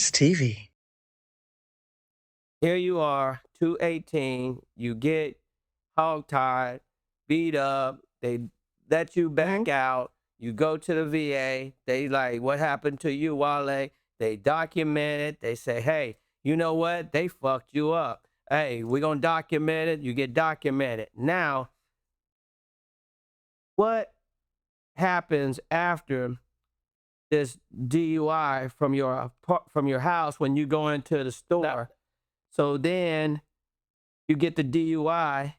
Warrants TV. Here you are, 218. You get hogtied, beat up. They let you back out. You go to the VA. They like, what happened to you, Wale? They document it. They say, hey, you know what? They fucked you up. Hey, we're going to document it. You get documented. Now, what happens after this DUI from your house when you go into the store? So then you get the DUI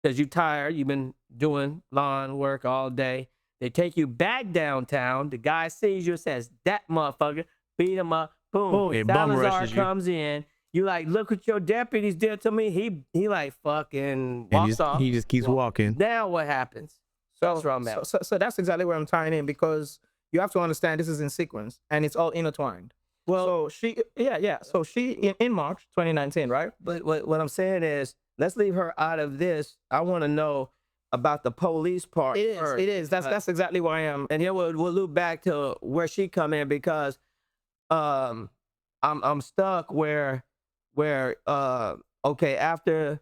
because you're tired. You've been doing lawn work all day. They take you back downtown. The guy sees you and says, that motherfucker, beat him up. Boom. Salazar comes in. You like, look what your deputies did to me. He like fucking walks off. He just keeps walking. Now what happens? So that's exactly where I'm tying in, because you have to understand this is in sequence and it's all intertwined. Well, so she in March 2019, right? But what I'm saying is, let's leave her out of this. I want to know about the police part. It is. That's exactly where I am. And here we'll loop back to where she come in, because I'm stuck where okay, after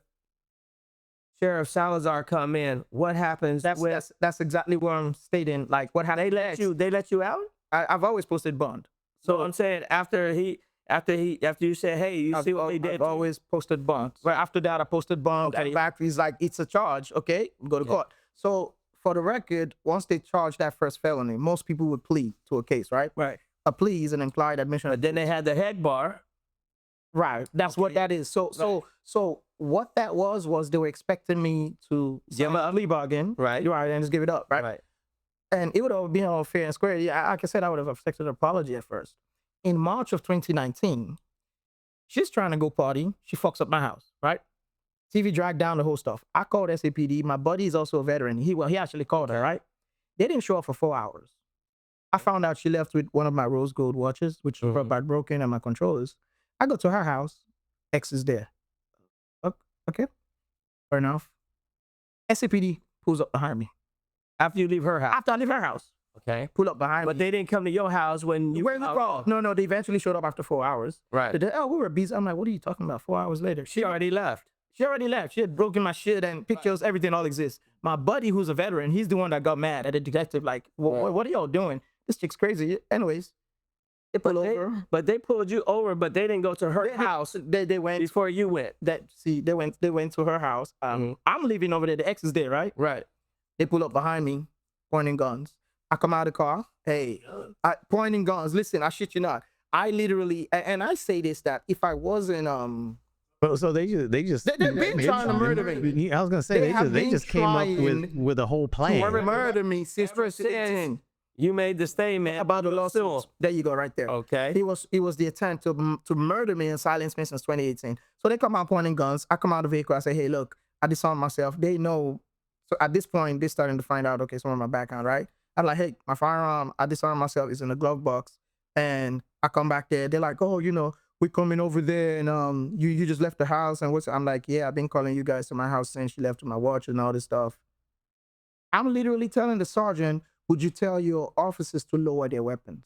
Sheriff Salazar come in, what happens? That's exactly what I'm stating. Like, what happened? They let you out? I've always posted bond. So I'm saying after you said, hey, you see what they did? I've always posted bond. Right after that, I posted bond. Okay. And back, he's like, it's a charge. Okay, go to court. So for the record, once they charge that first felony, most people would plead to a case, right? Right. A plea is an implied admission. But then they had the head bar. Right. That's what that is. So what that was they were expecting me to give a plea bargain. Right. Right. And just give it up. Right. Right. And it would have been all fair and square. Yeah, like I said, I would have accepted an apology at first. In March of 2019, she's trying to go party. She fucks up my house, right? TV dragged down the whole stuff. I called SAPD. My buddy is also a veteran. He actually called her, right? They didn't show up for 4 hours. I found out she left with one of my rose gold watches, which were about broken, and my controllers. I go to her house. X is there. Okay. Fair enough. SAPD pulls up behind me. After you leave her house? After I leave her house. Okay. Pull up behind me. But they didn't come to your house when you... Where's the problem? No, they eventually showed up after 4 hours. Right. We were busy. I'm like, what are you talking about? 4 hours later. She already left. She already left. She had broken my shit and pictures, everything all exists. My buddy, who's a veteran, he's the one that got mad at the detective, like, what are y'all doing? This chick's crazy. Anyways, they pulled over. But they pulled you over, but they didn't go to her house. They went before you went. They went to her house. I'm leaving over there. The ex is there, right? Right. They pull up behind me, pointing guns. I come out of the car. Hey, pointing guns. Listen, I shit you not. I literally, and I say this, that if I wasn't so they've been trying to murder me. I was gonna say they just came up with a whole plan. Murder me since 2016. You made the statement about the lawsuit. There you go, right there. Okay. It was the attempt to murder me and silence me since 2018. So they come out pointing guns. I come out of the vehicle. I say, hey, look, I disarmed myself. They know. So at this point, they're starting to find out, okay, some of my background, right? I'm like, hey, my firearm, I disarmed myself, is in the glove box. And I come back there. They're like, oh, we're coming over there, and you just left the house. And I'm like, yeah, I've been calling you guys to my house since you left with my watch and all this stuff. I'm literally telling the sergeant, would you tell your officers to lower their weapons?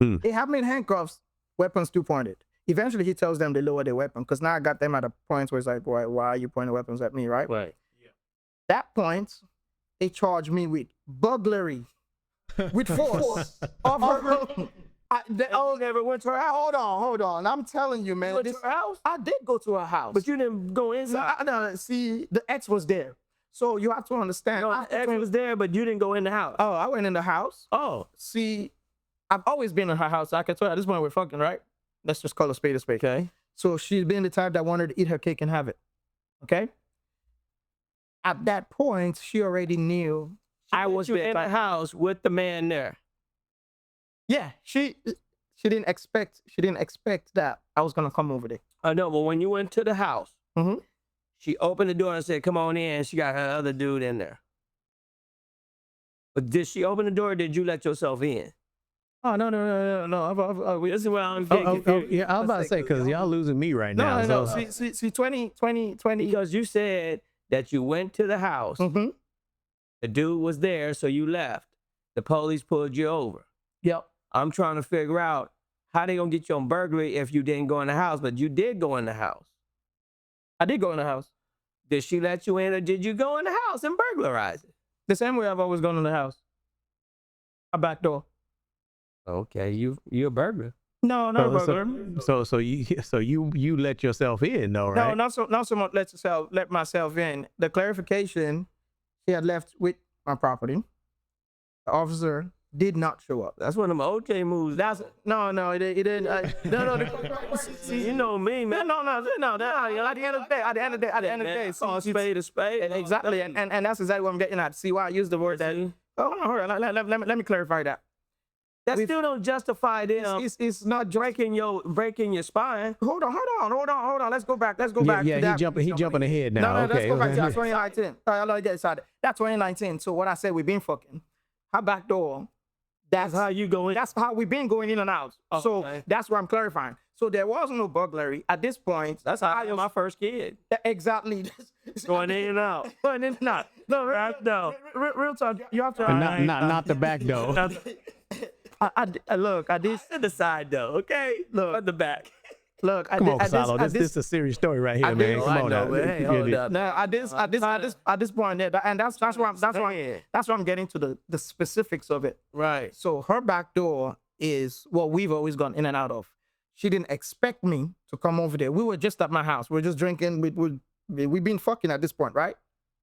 They have me in handcuffs, weapons still pointed. Eventually, he tells them to lower their weapon, because now I got them at a point where it's like, why are you pointing weapons at me, right? Right. Yeah. That point, they charge me with burglary, with force. Never went to her house. Hold on. I'm telling you, man. You went to her house? I did go to her house. But you didn't go inside? No, see, the ex was there. So you have to understand. No, the ex was there, but you didn't go in the house. Oh, I went in the house. Oh. See, I've always been in her house. I can tell you at this point we're fucking, right? Let's just call a spade a spade. Okay. So she's been the type that wanted to eat her cake and have it. Okay? At that point, she already knew I was in the house with the man there. Yeah, she didn't expect that I was gonna come over there. I know, but when you went to the house, she opened the door and said, "Come on in." She got her other dude in there. But did she open the door, or did you let yourself in? Oh no. This is what I'm getting. Yeah, I was about to say, because y'all losing me right now. No. See, 20. Because you said that you went to the house. The dude was there, so you left. The police pulled you over. Yep. I'm trying to figure out how they gonna get you on burglary if you didn't go in the house? But you did go in the house. I did go in the house. Did she let you in, or did you go in the house and burglarize it? The same way I've always gone in the house. A back door. Okay, you a burglar. No, not a burglar. So you let yourself in, though, right? No, not so much let myself in. The clarification, she had left with my property. The officer did not show up. That's one of them OJ moves. That's No, it didn't. No. see, you know me, man. No. At the end of the day, Call a spade a spade. Exactly, and that's exactly what I'm getting at. See why I use the word that. Oh, hold on. Let me clarify that. That still don't justify this. It's not breaking your spine. Hold on. Let's go back. Yeah, he jumping ahead now. No, okay. let's go back to 2019. All right, that's 2019. So what I said, we've been fucking. Her back door. That's how you go in. That's how we've been going in and out. Okay. So that's what I'm clarifying. So there was no burglary at this point. That's how I had my first kid. Exactly. Going in and out. Going in and out. No, real talk. You have to. Not the back door. Look, I did. To the side though, okay? Look. At the back. Look, Come on, Casalo. This is a serious story right here, man. Come on now. Hey, hold up. No, at this point, yeah, and that's why I'm getting to the specifics of it. Right. So her back door is what we've always gone in and out of. She didn't expect me to come over there. We were just at my house. We were just drinking. We've been fucking at this point, right?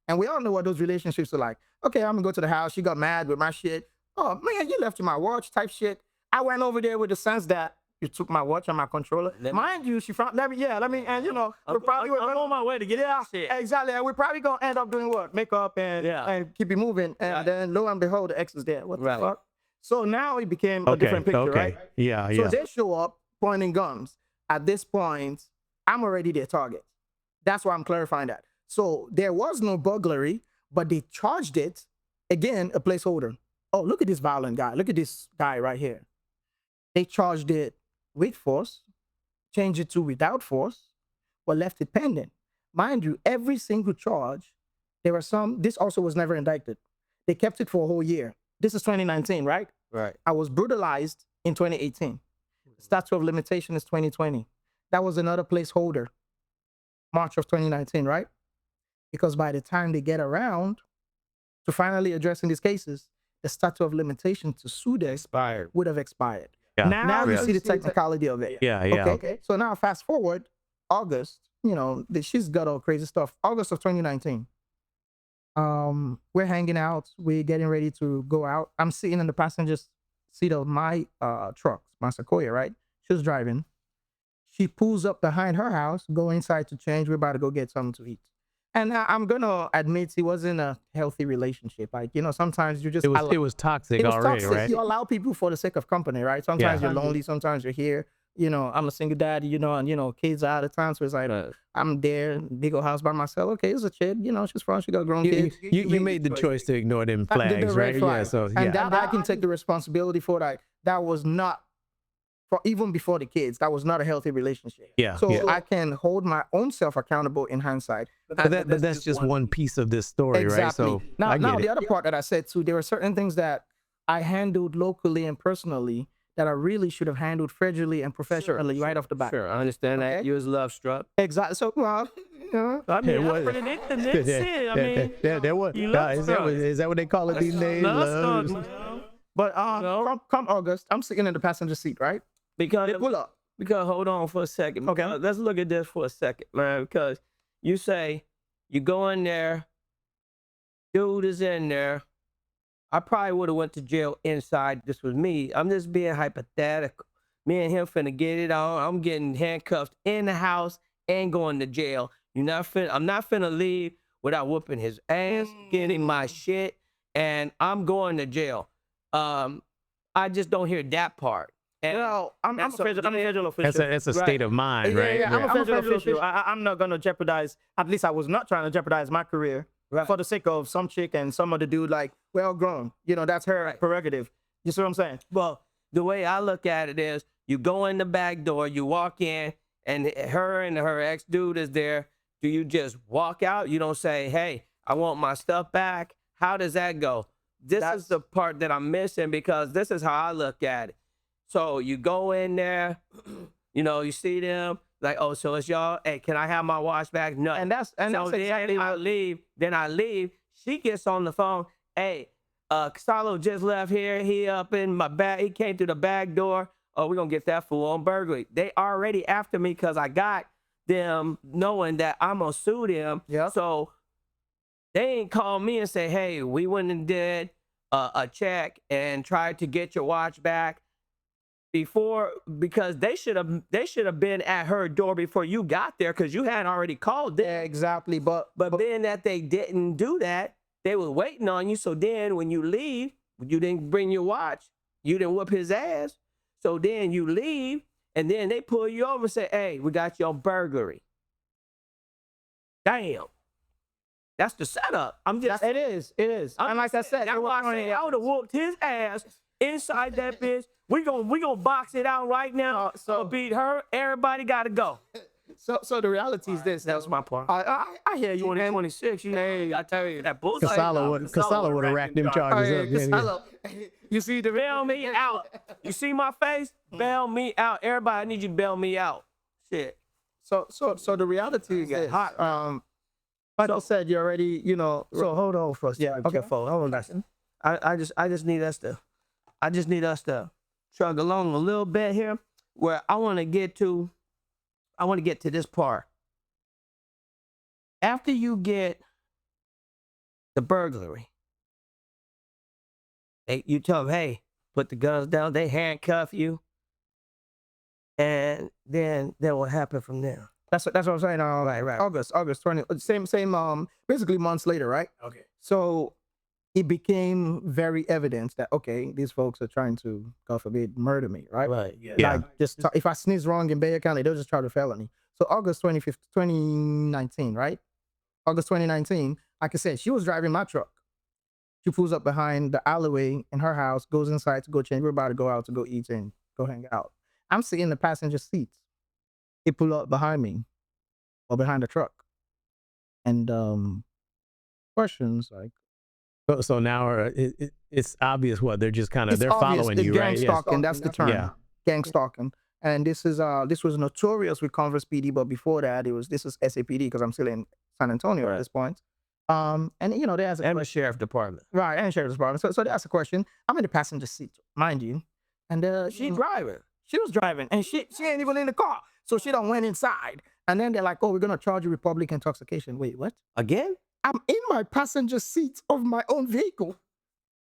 And we all know what those relationships are like. Okay, I'm gonna go to the house. She got mad with my shit. Oh man, you left my watch type shit. I went over there with the sense that you took my watch and my controller. Mind you, she found, let me, and you know, I'm on my way to get that shit. Exactly, and we're probably gonna end up doing what? Makeup and keep it moving. And then lo and behold, the ex is there. What the fuck? So now it became a different picture, right? Yeah. So they show up pointing guns. At this point, I'm already their target. That's why I'm clarifying that. So there was no burglary, but they charged it, again, a placeholder. Oh, look at this violent guy. Look at this guy right here. They charged it with force, changed it to without force, but left it pending. Mind you, every single charge, there were some, this also was never indicted. They kept it for a whole year. This is 2019, right? Right. I was brutalized in 2018. The statute of limitation is 2020. That was another placeholder, March of 2019, right? Because by the time they get around to finally addressing these cases, the statute of limitation to sue them would have expired. Yeah. Now you see the technicality of it. Yeah. Okay. So now fast forward, August, you know, she's got all crazy stuff. August of 2019. We're hanging out. We're getting ready to go out. I'm sitting in the passenger seat of my truck, my Sequoia, right? She was driving. She pulls up behind her house, go inside to change. We're about to go get something to eat. And I'm gonna admit it wasn't a healthy relationship. Like, you know, sometimes you just... It was toxic already, right? You allow people for the sake of company, right? Sometimes you're lonely, sometimes you're here. You know, I'm a single daddy, you know, and, you know, kids are out of town. So it's like, I'm there, big old house by myself. Okay, it's a kid, you know, she's from, she got grown kids. You made the choice to ignore them flags, right? Flag. Yeah, so, and that I can take the responsibility for that. That was not, for even before the kids, that was not a healthy relationship. Yeah. So I can hold my own self accountable in hindsight. But that's just one piece of this story, exactly. right? So now the other part that I said too, there were certain things that I handled locally and personally that I really should have handled federally and professionally right off the bat. Sure, I understand that. You was love struck. Exactly. So, well, you know, I mean, I put it in the shit. I mean, is that what they call it these days? But come August, I'm sitting in the passenger seat, right? Because pull up. Because hold on for a second. Okay. Let's look at this for a second, man. Because you say you go in there, dude is in there. I probably would have went to jail inside. This was me. I'm just being hypothetical. Me and him finna get it on. I'm getting handcuffed in the house and going to jail. I'm not finna leave without whooping his ass, getting my shit, and I'm going to jail. I just don't hear that part. And I'm a federal official. That's a state of mind, right? Yeah, I'm a federal official. I'm not gonna jeopardize. At least I was not trying to jeopardize my career for the sake of some chick and some other dude. Like, well grown, you know, that's her prerogative. You see what I'm saying? Well, the way I look at it is, you go in the back door, you walk in, and her ex dude is there. Do you just walk out? You don't say, "Hey, I want my stuff back." How does that go? This is the part that I'm missing, because this is how I look at it. So you go in there, you know, you see them like, oh, so it's y'all. Hey, can I have my watch back? No. And that's So exactly then I leave. Then I leave. She gets on the phone. Hey, Casalo just left here. He up in my back. He came through the back door. Oh, we're gonna get that fool on burglary. They already after me because I got them knowing that I'm gonna sue them. Yeah. So they ain't call me and say, hey, we went and did a check and tried to get your watch back before, because they should have been at her door before you got there because you had already called them. Yeah, exactly. But being that they didn't do that, they were waiting on you. So then when you leave, you didn't bring your watch. You didn't whoop his ass. So then you leave, and then they pull you over and say, hey, we got you on burglary. Damn. That's the setup. I'm just. it is. And like I said, I would have whooped his ass inside that bitch. We gonna box it out right now. So beat her. Everybody gotta go. So the reality is this. That was my part. I hear you. 2026. Hey, I tell you that bullshit. Casalo would have racked them charges up. Casalo, you see the Bail me out. You see my face? Bail me out. Everybody, I need you to bail me out. Shit. So the reality is this. Hot. Like I said, you already, you know. So hold on for a second. Yeah, okay. Hold on, listen. I just need us to chug along a little bit here, where I want to get to this part. After you get the burglary, you tell them, hey, put the guns down. They handcuff you, and then what happened from there? That's what I'm saying. Right. August 20. Same. Basically months later, right? Okay. So it became very evident that okay, these folks are trying to, God forbid, murder me, right? Right. Yeah. Like if I sneeze wrong in Bay County, they'll just try to felony. So August 25th, 2019, right? August 2019. Like I said, she was driving my truck. She pulls up behind the alleyway in her house, goes inside to go change. We're about to go out to go eat and go hang out. I'm sitting in the passenger seat. They pull up behind me or behind the truck. And questions like, So now it's obvious what they're just kind of they're obvious, following you, right? Gang stalking, that's the term. Yeah. Gang stalking. And this was notorious with Converse PD, but before that this was SAPD because I'm still in San Antonio at this point. And you know, there's And the sheriff department. right, and sheriff's department. So they asked a question. I'm in the passenger seat, mind you, and She driving. She was driving, and she ain't even in the car. So she done went inside, and then they're like, "Oh, we're gonna charge you with public intoxication." Wait, what? Again? I'm in my passenger seat of my own vehicle.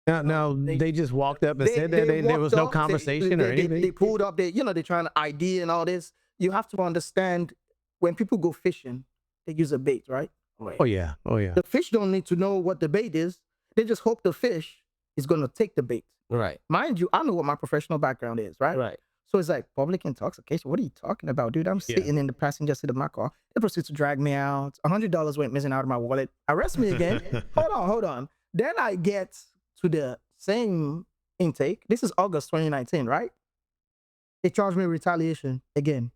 Now they just walked up and said that there was no conversation or anything. They pulled up. They're trying to ID and all this. You have to understand when people go fishing, they use a bait, right? Oh yeah. The fish don't need to know what the bait is. They just hope the fish is gonna take the bait. Right. Mind you, I know what my professional background is, right? Right. So it's like public intoxication. What are you talking about, dude? I'm sitting in the passenger seat of my car. They proceed to drag me out. $100 went missing out of my wallet. Arrest me again. Hold on. Then I get to the same intake. This is August 2019, right? They charged me retaliation again.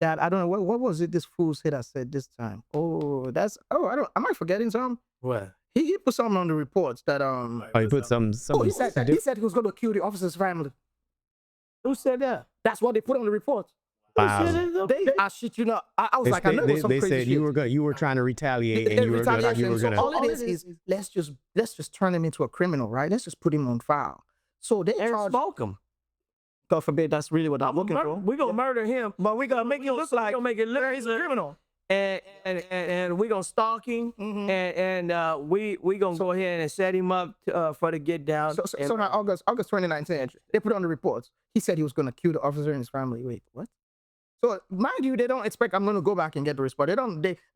That I don't know what was it this fool said I said this time. Am I forgetting something? What? He put something on the reports that He put some. he said he was going to kill the officer's family. Who said that? That's what they put on the report. Wow. I shit you not. I was like, I know it was some they crazy said shit. you were trying to retaliate and you were Retaliation. gonna. All it is let's just turn him into a criminal, right? Let's just put him on file. So they And smoke him. God forbid, that's really what I'm looking for. We're gonna murder him, but we're gonna make it look like he's a criminal. And we're gonna stalk him, and we gonna go ahead and set him up for the get down. So now August 2019, they put on the reports. He said he was gonna kill the officer and his family. Wait, what? So mind you, they don't expect I'm gonna go back and get the report. A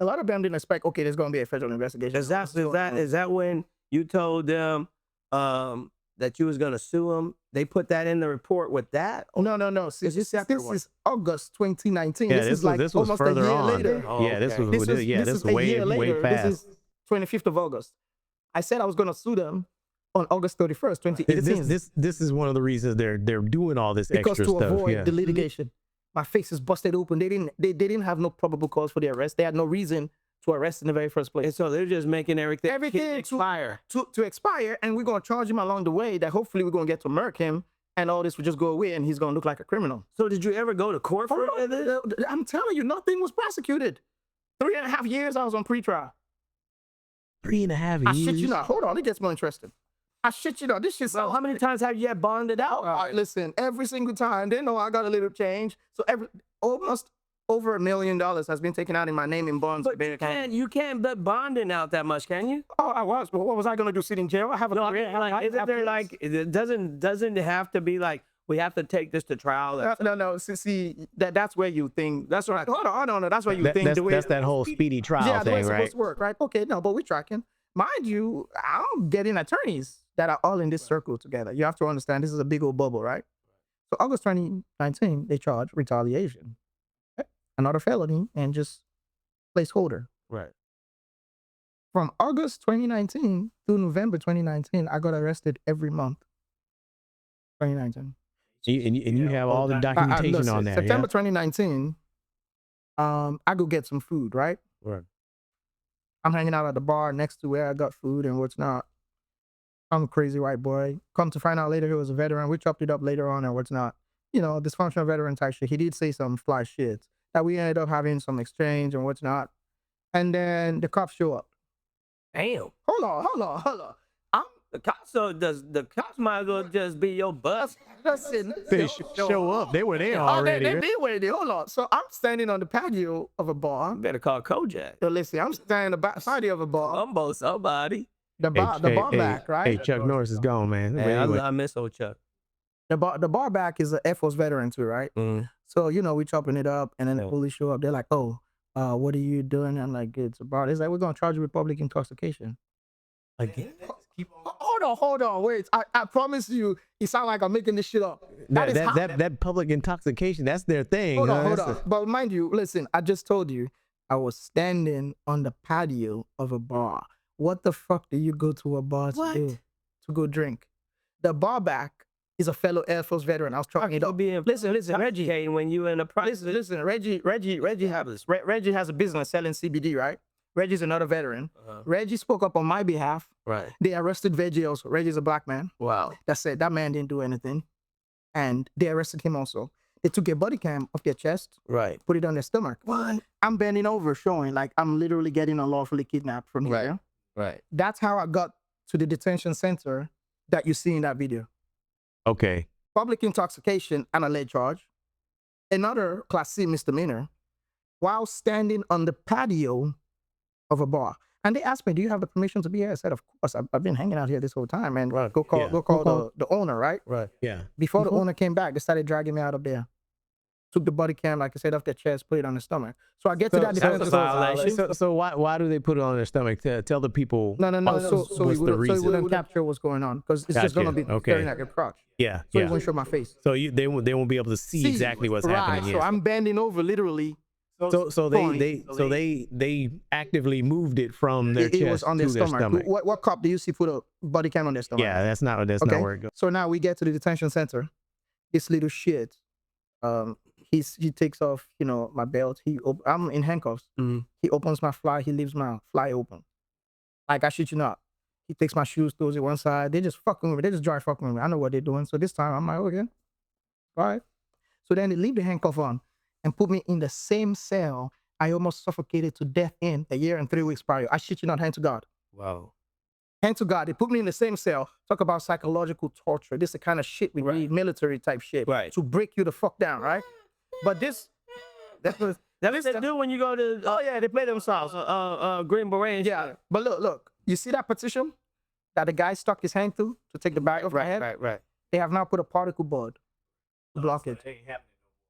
lot of them didn't expect. Okay, there's gonna be a federal investigation. Is that when you told them that you was gonna sue him? They put that in the report with that? No. This is August 2019. Yeah, this is almost further a year on. later. Oh, Yeah, this okay. was way past. This is 25th of August. I said I was gonna sue them on August 31st, 2018. This is one of the reasons they're doing all this because extra to stuff. avoid Yeah. the litigation. My face is busted open. They didn't have no probable cause for the arrest. They had no reason to arrest in the very first place. And so they're just making everything to expire. to expire, and we're gonna charge him along the way. That hopefully we're gonna get to murk him, and all this would just go away, and he's gonna look like a criminal. So did you ever go to court for this? I'm telling you, nothing was prosecuted. 3.5 years I was on pretrial. 3.5 I years. shit you not. Hold on, it gets more interesting. I shit you not. This shit's Well, how many times have you had bonded out? All right, listen, every single time they know I got a little change. So almost over $1 million has been taken out in my name in bonds. But you can't be bonding out that much, can you? Oh, I was. But what was I gonna do? Sit in jail? I have a Isn't there like doesn't it have to be like we have to take this to trial? No. See, that's where you think. That's right. Hold on. That's where you think. That's that whole speedy trial yeah, the way thing, it's right? supposed to work, right? Okay, no, but we're tracking. Mind you, I'm getting attorneys that are all in this circle together. You have to understand, this is a big old bubble, right? So August 2019, they charged retaliation, another felony, and just placeholder. Right. From August 2019 to November 2019, I got arrested every month. 2019. And you have all the documentation listen, on that. September 2019, I go get some food, right? Right. I'm hanging out at the bar next to where I got food and what's not. I'm a crazy white boy. Come to find out later, he was a veteran. We chopped it up later on and what's not. You know, dysfunctional veteran type shit. He did say some fly shit that we ended up having some exchange and what's not. And then the cops show up. Damn. Hold on. The cops might as well just be your bus. Listen. They show up. They were there already. They been waiting. Hold on. So I'm standing on the patio of a bar. You better call Kojak. Yo, listen, I'm standing on the patio of a bar. Umbo somebody. The bar back, right? Hey, Chuck Norris is gone, man. Hey, I miss old Chuck. The bar back is an Air Force veteran too, right? Mm. So, you know, we chopping it up, and then the police show up. They're like, oh, what are you doing? I'm like, it's a bar. It's like, we're going to charge you with public intoxication. Again? Hold on, wait. I promise you, it sounds like I'm making this shit up. That public intoxication, that's their thing. Hold on. But mind you, listen, I just told you, I was standing on the patio of a bar. What the fuck do you go to a bar to do? To go drink? The bar back is a fellow Air Force veteran. I was trying it up. Listen, Reggie. When you in a process. Listen, Reggie has a business selling CBD, right? Reggie's another veteran. Reggie spoke up on my behalf. Right. They arrested Reggie also. Reggie's a black man. Wow. That said, that man didn't do anything. And they arrested him also. They took a body cam off their chest. Right. Put it on their stomach. What? I'm bending over, showing like I'm literally getting unlawfully kidnapped from here. Right. That's how I got to the detention center that you see in that video. Okay. Public intoxication and a lead charge. Another Class C misdemeanor while standing on the patio of a bar. And they asked me, do you have the permission to be here? I said, of course. I've been hanging out here this whole time. And go call the owner, right? Right. Yeah. Before the owner came back, they started dragging me out of there. Took the body cam, like I said, off their chest, put it on the stomach. So I get to that detention violation. So why do they put it on their stomach? To tell the people. No. So we wouldn't capture what's going on, because it's just gonna be staring at your crotch. Yeah. So it won't show my face. So they won't be able to see exactly what's happening. So I'm bending over literally. So they actively moved it from their chest. It was on their to their stomach. What cop do you see put a body cam on their stomach? Yeah, that's not where it goes. So now we get to the detention center. This little shit. He takes off, you know, my belt. I'm in handcuffs. Mm-hmm. He opens my fly. He leaves my fly open. Like, I shit you not. He takes my shoes, throws it one side. They just fucking with me. They just dry fucking with me. I know what they're doing. So this time I'm like, okay, all right. So then they leave the handcuff on and put me in the same cell I almost suffocated to death in a year and 3 weeks prior. I shit you not, hand to God. Wow. Hand to God. They put me in the same cell. Talk about psychological torture. This is the kind of shit we need, military type shit. Right. To break you the fuck down, right? But that's what they do when you go to. Oh yeah, they play themselves. Green Berets. Yeah. But look. You see that petition that the guy stuck his hand through to take the bag off my head? Right. They have now put a particle board to block it.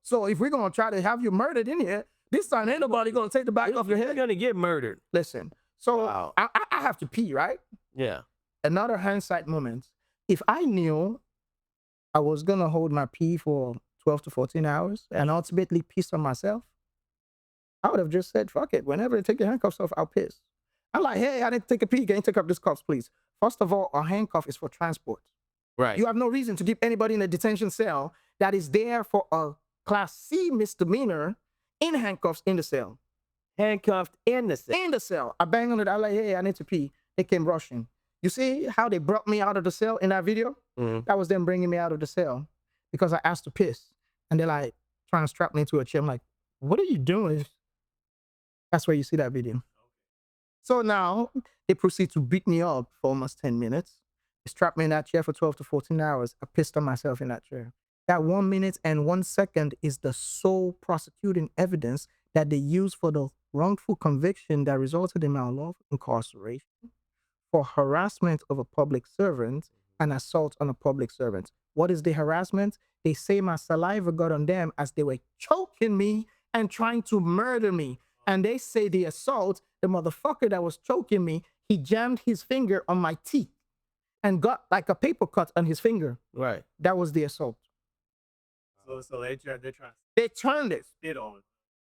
So if we're gonna try to have you murdered in here, this time ain't nobody gonna take the bag off your head. You're gonna get murdered. Listen. So I have to pee, right? Yeah. Another hindsight moment. If I knew I was gonna hold my pee for 12 to 14 hours and ultimately piss on myself, I would have just said, fuck it. Whenever they take the handcuffs off, I'll piss. I'm like, hey, I didn't take a pee. Can you take off these cuffs, please? First of all, a handcuff is for transport. Right. You have no reason to keep anybody in a detention cell that is there for a Class C misdemeanor in handcuffs in the cell. Handcuffed in the cell. In the cell. I bang on it. I'm like, hey, I need to pee. They came rushing. You see how they brought me out of the cell in that video? Mm-hmm. That was them bringing me out of the cell. because I asked to piss. And they're like trying to strap me into a chair. I'm like, what are you doing? That's where you see that video. So now they proceed to beat me up for almost 10 minutes. They strapped me in that chair for 12 to 14 hours. I pissed on myself in that chair. That 1 minute and 1 second is the sole prosecuting evidence that they used for the wrongful conviction that resulted in my unlawful incarceration for harassment of a public servant and assault on a public servant. What is the harassment? They say my saliva got on them as they were choking me and trying to murder me. And they say the assault, the motherfucker that was choking me, he jammed his finger on my teeth and got like a paper cut on his finger. Right. That was the assault. So they're trying They turned it.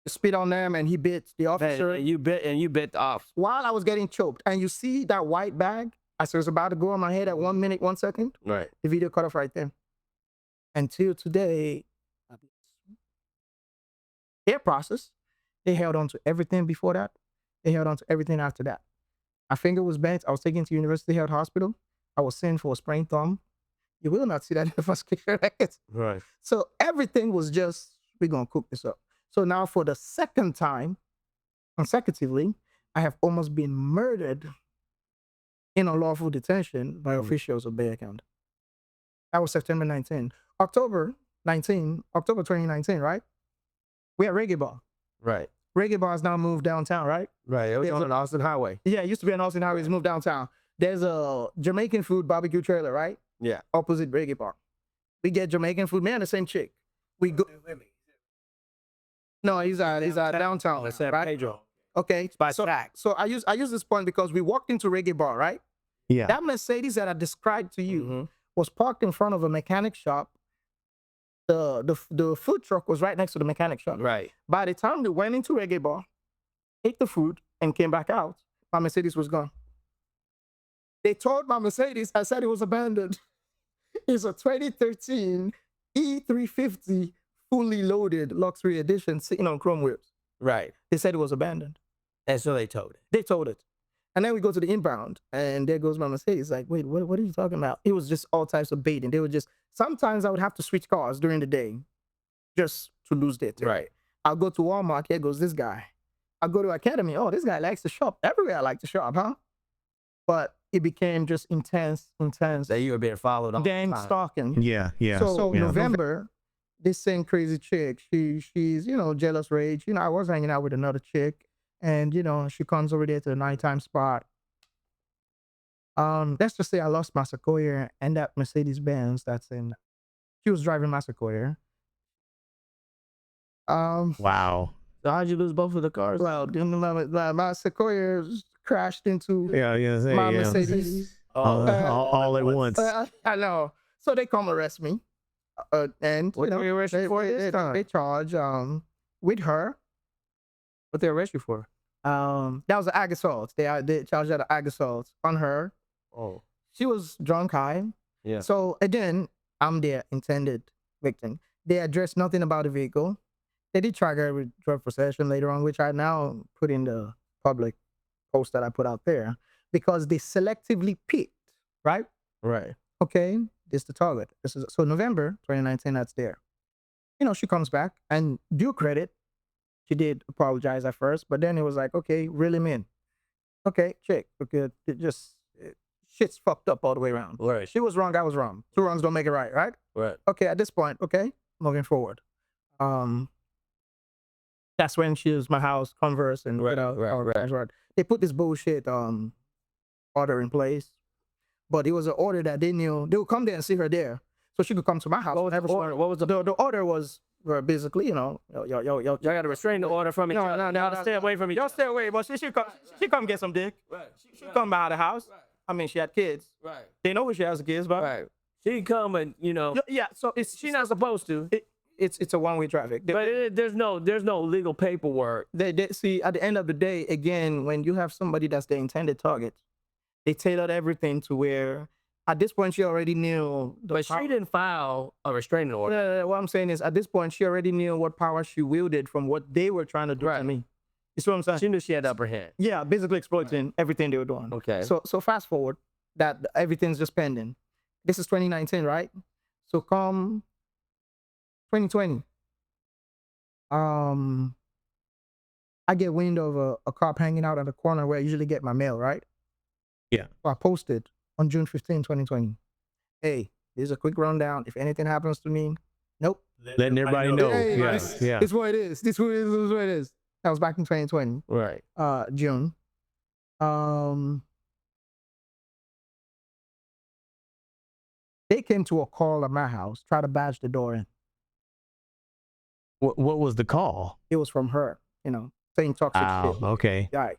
Spit on them, and he bit the officer. And you bit the officer. While I was getting choked. And you see that white bag as it was about to go on my head at 1 minute, 1 second? Right. The video cut off right there. Until today, their process, they held on to everything before that. They held on to everything after that. My finger was bent. I was taken to University Health Hospital. I was sent for a sprained thumb. You will not see that in the prosecution records. Right. So everything was just, we're going to cook this up. So now for the second time, consecutively, I have almost been murdered in unlawful detention by officials of Bexar County. That was September 19. October 2019, right? We're at Reggae Bar. Right. Reggae Bar has now moved downtown, right? Right. It was on Austin Highway. Yeah, it used to be on Austin Highway. It's moved downtown. There's a Jamaican food barbecue trailer, right? Yeah. Opposite Reggae Bar. We get Jamaican food. Man, the same chick. We go. No, he's at downtown. It's at right? Pedro. Okay. By so, Stack. so I use this point because we walked into Reggae Bar, right? Yeah. That Mercedes that I described to you was parked in front of a mechanic shop. The food truck was right next to the mechanic shop. Right. By the time we went into Reggae Bar, ate the food, and came back out, my Mercedes was gone. They told my Mercedes, I said it was abandoned. It's a 2013 E350 fully loaded luxury edition sitting on chrome wheels. Right. They said it was abandoned. And so they told it. They told it. And then we go to the inbound, and there goes my Mercedes. Like, wait, what are you talking about? It was just all types of baiting. They were just, sometimes I would have to switch cars during the day just to lose their tail. Right. I'll go to Walmart, here goes this guy. I'll go to Academy, oh, this guy likes to shop. Everywhere I like to shop, huh? But it became just intense. That you were being followed on. Then stalking. Yeah. So yeah. November, this same crazy chick, she's, jealous rage. I was hanging out with another chick, and, she comes over there to the nighttime spot. Let's just say I lost my Sequoia and that Mercedes-Benz she was driving my Sequoia. Wow. So how'd you lose both of the cars? Well, my Sequoia crashed into my Mercedes. All at once. I know. So they come arrest me. And What were you arrested for this time? they charge with her. What they arrest you for? That was an ag assault. They charged that an ag assault on her. Oh. She was drunk high. Yeah. So again, I'm their intended victim. They addressed nothing about the vehicle. They did charge her with drug possession later on, which I now put in the public post that I put out there, because they selectively picked, right? Right. Okay, this is the target. So November 2019, that's there. She comes back, and due credit, she did apologize at first, but then it was like, okay, reel him in. Okay, check. Okay, shit's fucked up all the way around. Right. She was wrong, I was wrong. Two wrongs don't make it right, right? Right. Okay, at this point, okay, moving forward. That's when she was my house, Converse, and right. They put this bullshit order in place, but it was an order that they knew they would come there and see her there, so she could come to my house. What was the order was basically, y'all got to restrain the order from each other. No, Stay away from each other. Y'all stay away, but she come get some dick. Right. She come by the house. Right. I mean, she had kids. Right. They know where she has kids, but Right. She come and yeah. So she's not supposed to. It's a one-way traffic. There's no legal paperwork. They see, at the end of the day, again, when you have somebody that's the intended target, they tailored everything to where, at this point, she already knew. But she didn't file a restraining order. What I'm saying is, at this point, she already knew what power she wielded from what they were trying to do to me. You see what I'm saying? She knew she had the upper hand. Yeah, basically exploiting everything they were doing. Okay. So fast forward, that everything's just pending. This is 2019, right? So come 2020. I get wind of a cop hanging out at the corner where I usually get my mail, right? Yeah. So I posted on June 15, 2020. Hey, here's a quick rundown. If anything happens to me, nope. Letting everybody know. Hey, Yeah. this Yeah. is what it is. This is what it is. That was back in 2020. Right. June. They came to a call at my house, tried to badge the door in. What was the call? It was from her, saying toxic shit. Okay. Right.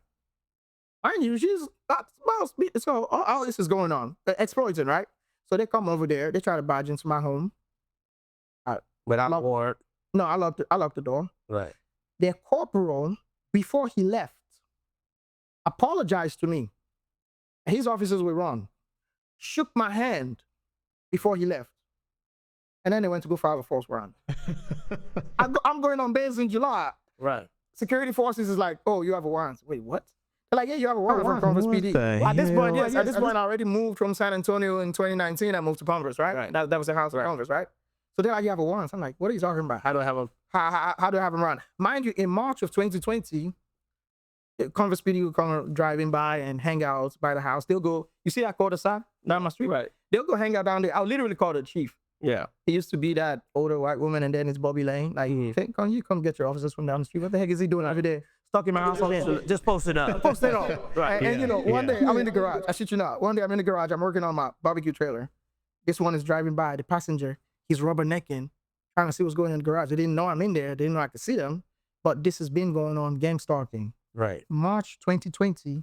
Mind you, she's not supposed to be. So all this is going on. Exploiting, right? So they come over there. They try to barge into my home. Without warrant. No, I locked the door. Right. Their corporal, before he left, apologized to me. His officers were wrong. Shook my hand before he left. And then they went to go file a false warrant. I'm going on base in July. Right. Security forces is like, oh, you have a warrant. Wait, what? They're like, yeah, you have a warrant from Converse PD. At this point, yes. At this point, I already moved from San Antonio in 2019. I moved to Converse, right? That was the house of Converse, right? So they're like, you have a warrant. I'm like, what are you talking about? How do I have a... How do I have a warrant? Mind you, in March of 2020, Converse PD will come driving by and hang out by the house. They'll go, you see that cul-de-sac down my street? Right. They'll go hang out down there. I'll literally call the chief. Yeah. He used to be that older white woman, and then it's Bobby Lane. Like, hey, can you come get your officers from down the street? What the heck is he doing over there? Stuck in my house all day. Just post it up. Post it up. Right. And one day I'm in the garage. I shit you not. One day I'm in the garage. I'm working on my barbecue trailer. This one is driving by. The passenger, he's rubbernecking, trying to see what's going on in the garage. They didn't know I'm in there. They didn't know I could see them. But this has been going on, gang stalking. Right. March 2020,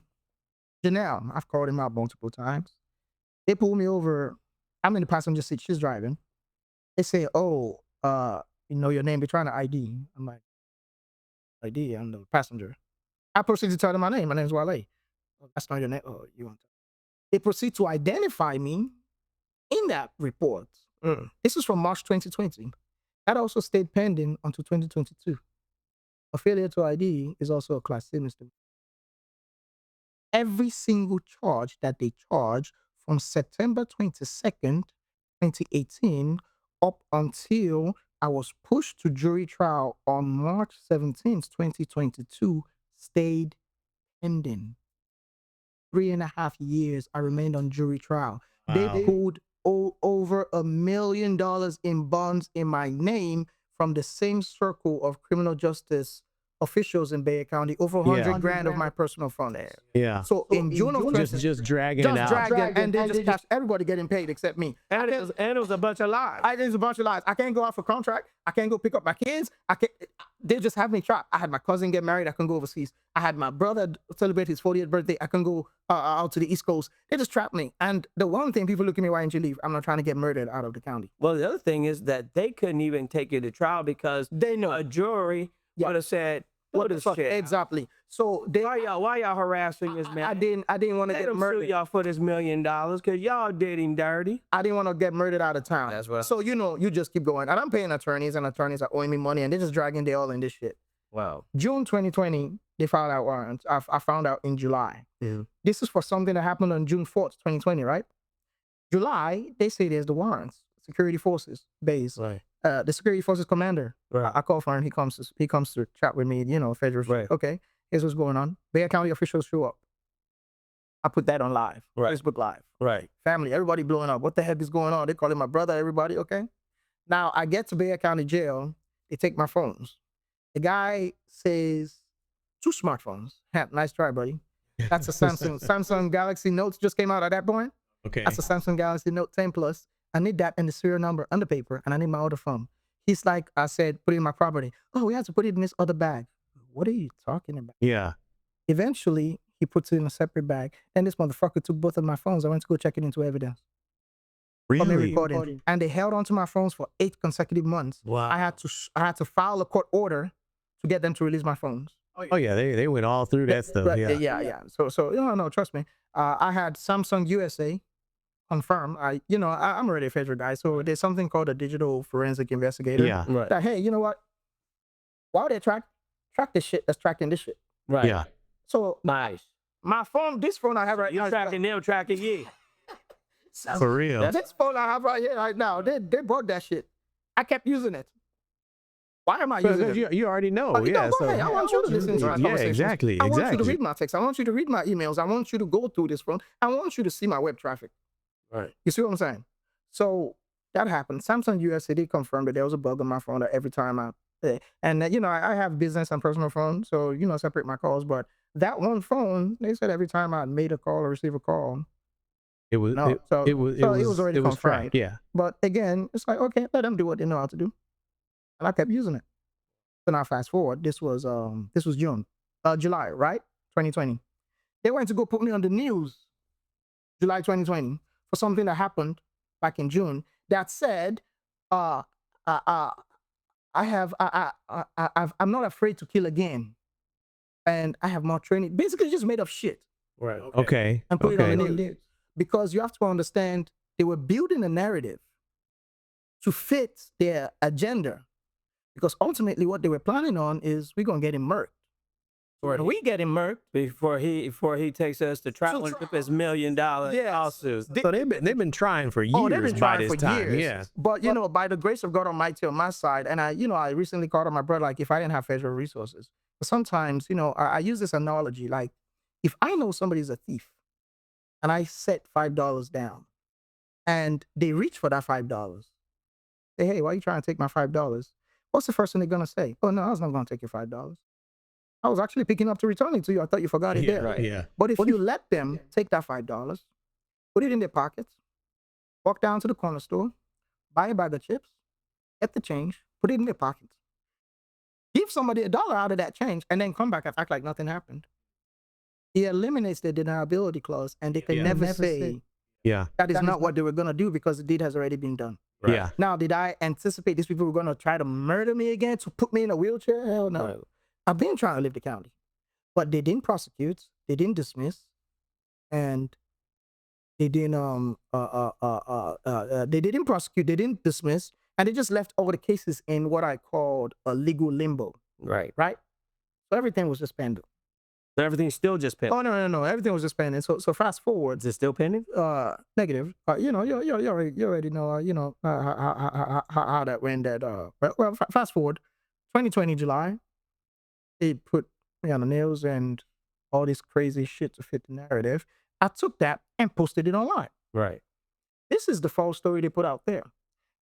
Janelle, I've called him out multiple times. They pulled me over. I'm in the passenger seat. She's driving. They say, oh, you know your name. They're trying to ID. I'm like, ID? I'm the passenger. I proceed to tell them my name. My name's Wale. Oh, that's not your name. Oh, you want to? They proceed to identify me in that report. This is from March 2020. That also stayed pending until 2022. A failure to ID is also a class C misdemeanor. Every single charge that they charge from September 22nd, 2018, up until I was pushed to jury trial on March 17th, 2022, stayed pending. 3.5 years I remained on jury trial. Wow. They pulled over $1 million in bonds in my name from the same circle of criminal justice officials in Bay County, over 100 grand of my personal funds. Yeah. So in June of 20, just dragging it out. and they just catch everybody getting paid except me. And it was a bunch of lies. It was a bunch of lies. I can't go out for contract. I can't go pick up my kids. They just have me trapped. I had my cousin get married. I couldn't go overseas. I had my brother celebrate his 40th birthday. I couldn't go out to the East Coast. They just trapped me. And the one thing, people look at me, why didn't you leave? I'm not trying to get murdered out of the county. Well, the other thing is that they couldn't even take you to trial because They know. a jury would have said, what the fuck? Exactly. So Why y'all harassing this man? I didn't want to Let get them sue murdered. y'all for this $1 million because y'all did him dirty. I didn't want to get murdered out of town. That's what- So, you just keep going. And I'm paying attorneys, and attorneys are owing me money, and they're just dragging they all in this shit. Wow. June 2020, they filed out warrants. I found out in July. Yeah. This is for something that happened on June 4th, 2020, right? July, they say there's the warrants. Security forces base. Right. The security forces commander. Right. I call for him. He comes to chat with me. Federal. Right. Okay. Here's what's going on. Bay County officials show up. I put that on live. Right. Facebook Live. Right. Family, everybody blowing up. What the heck is going on? They calling my brother. Everybody. Okay. Now I get to Bay County jail. They take my phones. The guy says 2 smartphones. Nice try, buddy. That's a Samsung Galaxy Notes just came out at that point. Okay. That's a Samsung Galaxy Note 10 Plus. I need that and the serial number on the paper, and I need my other phone. He's like, I said, put it in my property. Oh, we have to put it in this other bag. What are you talking about? Yeah. Eventually, he puts it in a separate bag. And this motherfucker took both of my phones. I went to go check it into evidence. For me Really? recording. And they held onto my phones for 8 consecutive months. Wow. I had to file a court order to get them to release my phones. Oh yeah, they went all through that stuff. Right, Yeah. yeah. So no, trust me. I had Samsung USA confirm. I'm already a federal guy, so there's something called a digital forensic investigator. Yeah. Right. That, hey, you know what? Why would they track this shit that's tracking this shit? Right. Yeah. So Nice. my phone, this phone I have right You now, tracking them, tracking you. For real. this phone I have right here right now, they bought that shit. I kept using it. Why am I using Because it? you already know. No, Yeah. go So ahead. I want you to listen to my yeah, conversations. exactly. I want you to Exactly. read my text. I want you to read my emails. I want you to go through this phone. I want you to see my web traffic. Right. You see what I'm saying? So that happened. Samsung USA did confirm that there was a bug on my phone that every time and you know, I have business and personal phone, so you know, separate my calls. But that one phone, they said every time I made a call or received a call, It was. no. It was already confirmed. tracked. Yeah. But again, it's like, okay, let them do what they know how to do, and I kept using it. So now fast forward, this was July, right? 2020. They went to go put me on the news, July 2020, for something that happened back in June that said, uh, uh, uh, I'm not afraid to kill again, and I have more training. Basically, just made up shit Right. Okay. and put it on the Okay. news, because you have to understand they were building a narrative to fit their agenda. Because ultimately, what they were planning on is we're gonna get him murked. When we get him murked, Before he takes us to trial and flip his $1 million lawsuit. So they've been trying for years. oh, they've been by trying this for time. years. Yeah. But you know, by the grace of God Almighty on my side, and I recently called on my brother, like, if I didn't have federal resources, but sometimes, you know, I use this analogy, like, if I know somebody's a thief, and I set $5 down, and they reach for that $5, say, hey, why are you trying to take my $5? What's the first thing they're gonna say? Oh no, I was not gonna take your $5. I was actually picking up to return it to you. I thought you forgot it there. Right. Yeah. But if you let them take that $5, put it in their pockets, walk down to the corner store, buy a bag of chips, get the change, put it in their pockets, give somebody $1 out of that change, and then come back and act like nothing happened, it eliminates the deniability clause, and they can never say Yeah. that is not what they were going to do, because the deed has already been done. Right. Yeah. Now, did I anticipate these people were going to try to murder me again to put me in a wheelchair? Hell no. Right. I've been trying to leave the county, but they didn't prosecute, they didn't dismiss, and they didn't they didn't prosecute, they didn't dismiss, and they just left all the cases in what I called a legal limbo. Right. Right? So everything was just pending. So everything's still just pending. Oh no, everything was just pending. So fast forward. Is it still pending? Negative. You know, you already know. You know how that went. That well, fast forward, 2020 July, they put me on the nails and all this crazy shit to fit the narrative. I took that and posted it online. Right. This is the false story they put out there.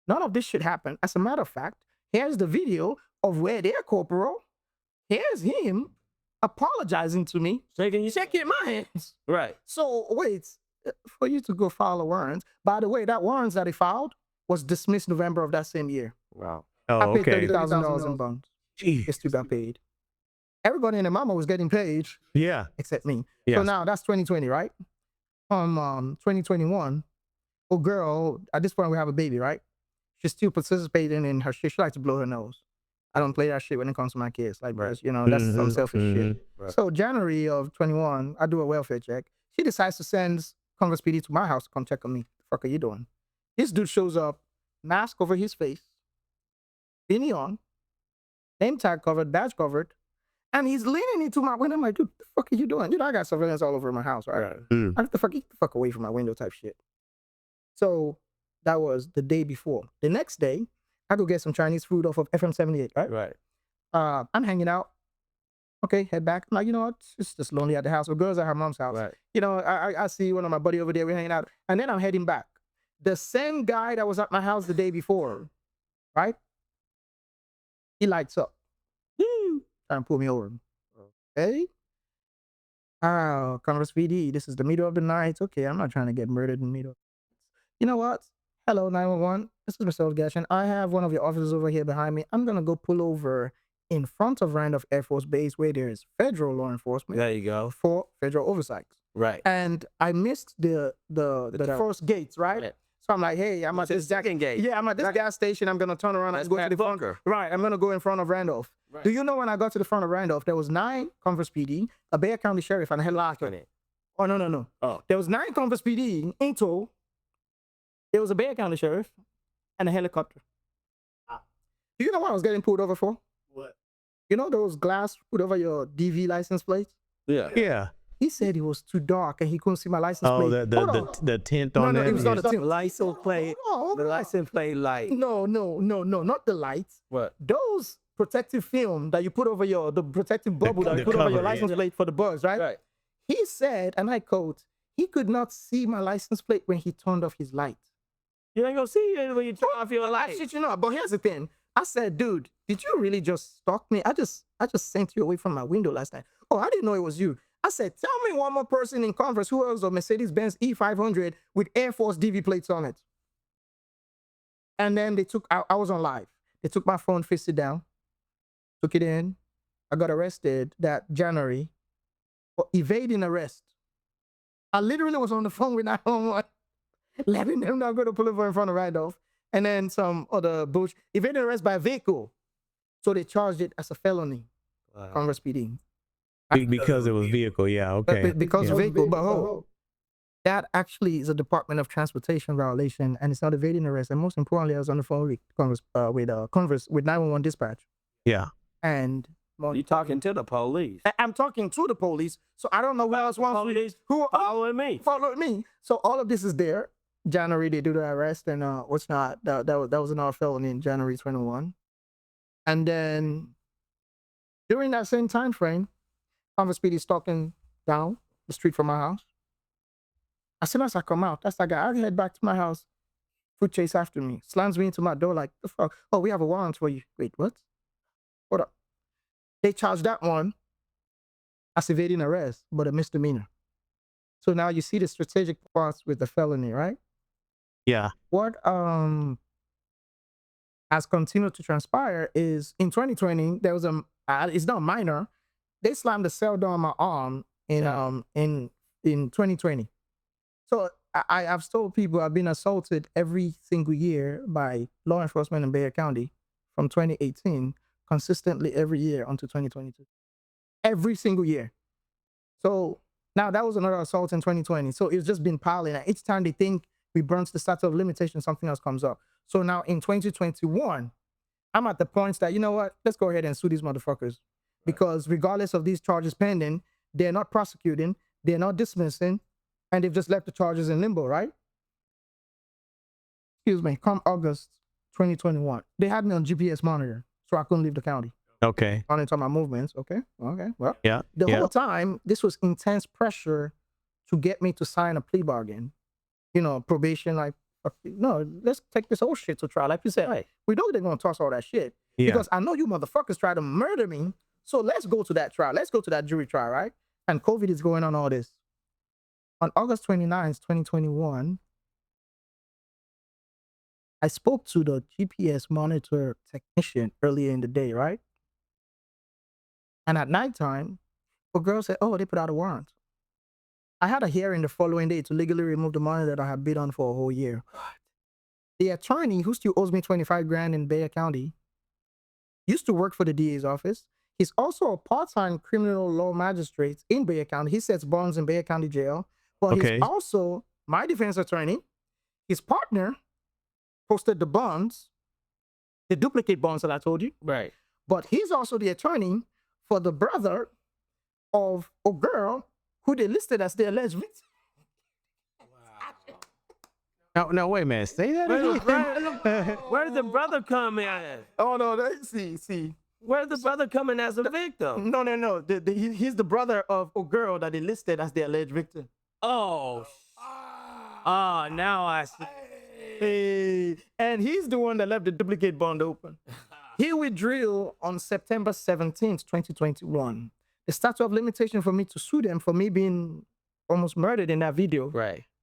None of this shit happened. As a matter of fact, here's the video of where their corporal, here's him apologizing to me, shaking my hands. Right. So wait, for you to go file a warrant, by the way, that warrant that he filed was dismissed November of that same year. Wow. Oh, I paid okay. $30,000 in bonds. Jeez. It still got paid. Everybody and their mama was getting paid Yeah. except me. Yeah. So now that's 2020, right? 2021, oh girl, at this point we have a baby, right? She's still participating in her shit. She likes to blow her nose. I don't play that shit when it comes to my kids. Like, Right. you know, that's some selfish shit. Right. So January of 21, I do a welfare check. She decides to send Congress PD to my house to come check on me. The fuck are you doing? This dude shows up, mask over his face, beanie on, name tag covered, badge covered, and he's leaning into my window. I'm like, dude, the fuck are you doing? You know, I got surveillance all over my house, right? Right. Get the fuck away from my window type shit. So that was the day before. The next day, I go get some Chinese food off of FM 78, right? Right. I'm hanging out. Okay, head back. I'm like, you know what? It's just lonely at the house. The girl's at her mom's house. Right. You know, I see one of my buddy over there. We're hanging out. And then I'm heading back. The same guy that was at my house the day before, right? He lights up. Trying to pull me over. Okay. Congress PD, this is the middle of the night. Okay, I'm not trying to get murdered in the middle. You know what? Hello, 911. This is Mr. Lagesh, and I have one of your officers over here behind me. I'm going to go pull over in front of Randolph Air Force Base where there is federal law enforcement There you go. for federal oversight. Right. And I missed the first gates, right? Yeah. So I'm like, hey, I'm at this second gate. Yeah, I'm at this gas station. I'm gonna turn around That's and go to Matt the front. Booker. Right, I'm gonna go in front of Randolph. Right. Do you know when I got to the front of Randolph, there was 9 Converse PD, a Bexar County sheriff, and a headlock on it. Oh no. Oh. There was 9 Converse PD in tow. There was a Bexar County sheriff and a helicopter. Do you know what I was getting pulled over for? What? You know those glass put over your DV license plates? Yeah. Yeah. He said it was too dark and he couldn't see my license Oh, plate. the tint No, on no, that. it was not yeah. a tint. License plate. Oh, The license plate light. No, not the lights. What? Those protective film that you put over the protective bubble that you put over your license plate for the bugs, right? Right. He said, and I quote, he could not see my license plate when he turned off his light. You ain't gonna see it when you turn off your light. Shit, you know. But here's the thing. I said, dude, did you really just stalk me? I just sent you away from my window last night. Oh, I didn't know it was you. I said, tell me one more person in Converse who owns a Mercedes-Benz E500 with Air Force DV plates on it. And then they took, I was on live. They took my phone, faced it down, took it in. I got arrested that January for evading arrest. I literally was on the phone with 911, letting them know I'm going to pull over in front of Randolph. And then some other bullshit. Evading arrest by vehicle. So they charged it as a felony. Wow. Converse PD. Because it was vehicle, yeah, okay. Because vehicle, but that actually is a Department of Transportation violation, and it's not evading arrest. And most importantly, I was on the phone with Converse with 911 dispatch. Yeah. And You talking to the police? I'm talking to the police, so I don't know who else wants Police who following me. followed me. So all of this is there. January they do the arrest, and what's not that was another felony in January 21, and then during that same time frame, Converse PD is stalking down the street from my house. As soon as I come out, that's that guy. I head back to my house. Foot chase after me, slams me into my door like, the fuck? Oh, we have a warrant for you. Wait, what? Hold up. They charged that one as evading arrest, but a misdemeanor. So now you see the strategic parts with the felony, right? Yeah. What has continued to transpire is in 2020 there was it's not minor. They slammed the cell door on my arm in 2020. So I've told people I've been assaulted every single year by law enforcement in Bexar County from 2018 consistently every year until 2022. Every single year. So now that was another assault in 2020. So it's just been piling. And each time they think we burnt the statute of limitation, something else comes up. So now in 2021, I'm at the point that, you know what, let's go ahead and sue these motherfuckers. Because regardless of these charges pending, they're not prosecuting, they're not dismissing, and they've just left the charges in limbo, right? Excuse me, come August 2021, they had me on GPS monitor, so I couldn't leave the county. Okay. Monitor my movements, okay, well. Yeah. The whole time, this was intense pressure to get me to sign a plea bargain. You know, probation, like, no, let's take this whole shit to trial. Like you said, hey, we know they're going to toss all that shit. Yeah. Because I know you motherfuckers try to murder me. So let's go to that trial. Let's go to that jury trial, right? And COVID is going on all this. On August 29th, 2021, I spoke to the GPS monitor technician earlier in the day, right? And at nighttime, a girl said, oh, they put out a warrant. I had a hearing the following day to legally remove the money that I had bid on for a whole year. The attorney who still owes me 25 grand in Bexar County used to work for the DA's office. He's also a part-time criminal law magistrate in Bexar County. He sets bonds in Bexar County Jail. But he's also my defense attorney. His partner posted the bonds, the duplicate bonds that I told you. Right. But he's also the attorney for the brother of a girl who they listed as the alleged victim. No, wait a minute. Say that again. Where did the brother come in? Oh, no, see. Where's the brother coming as a victim? No. He's the brother of a girl that they listed as the alleged victim. Oh. Now I see. Hey. And he's the one that left the duplicate bond open. He withdrew on September 17th, 2021. The statute of limitation for me to sue them for me being almost murdered in that video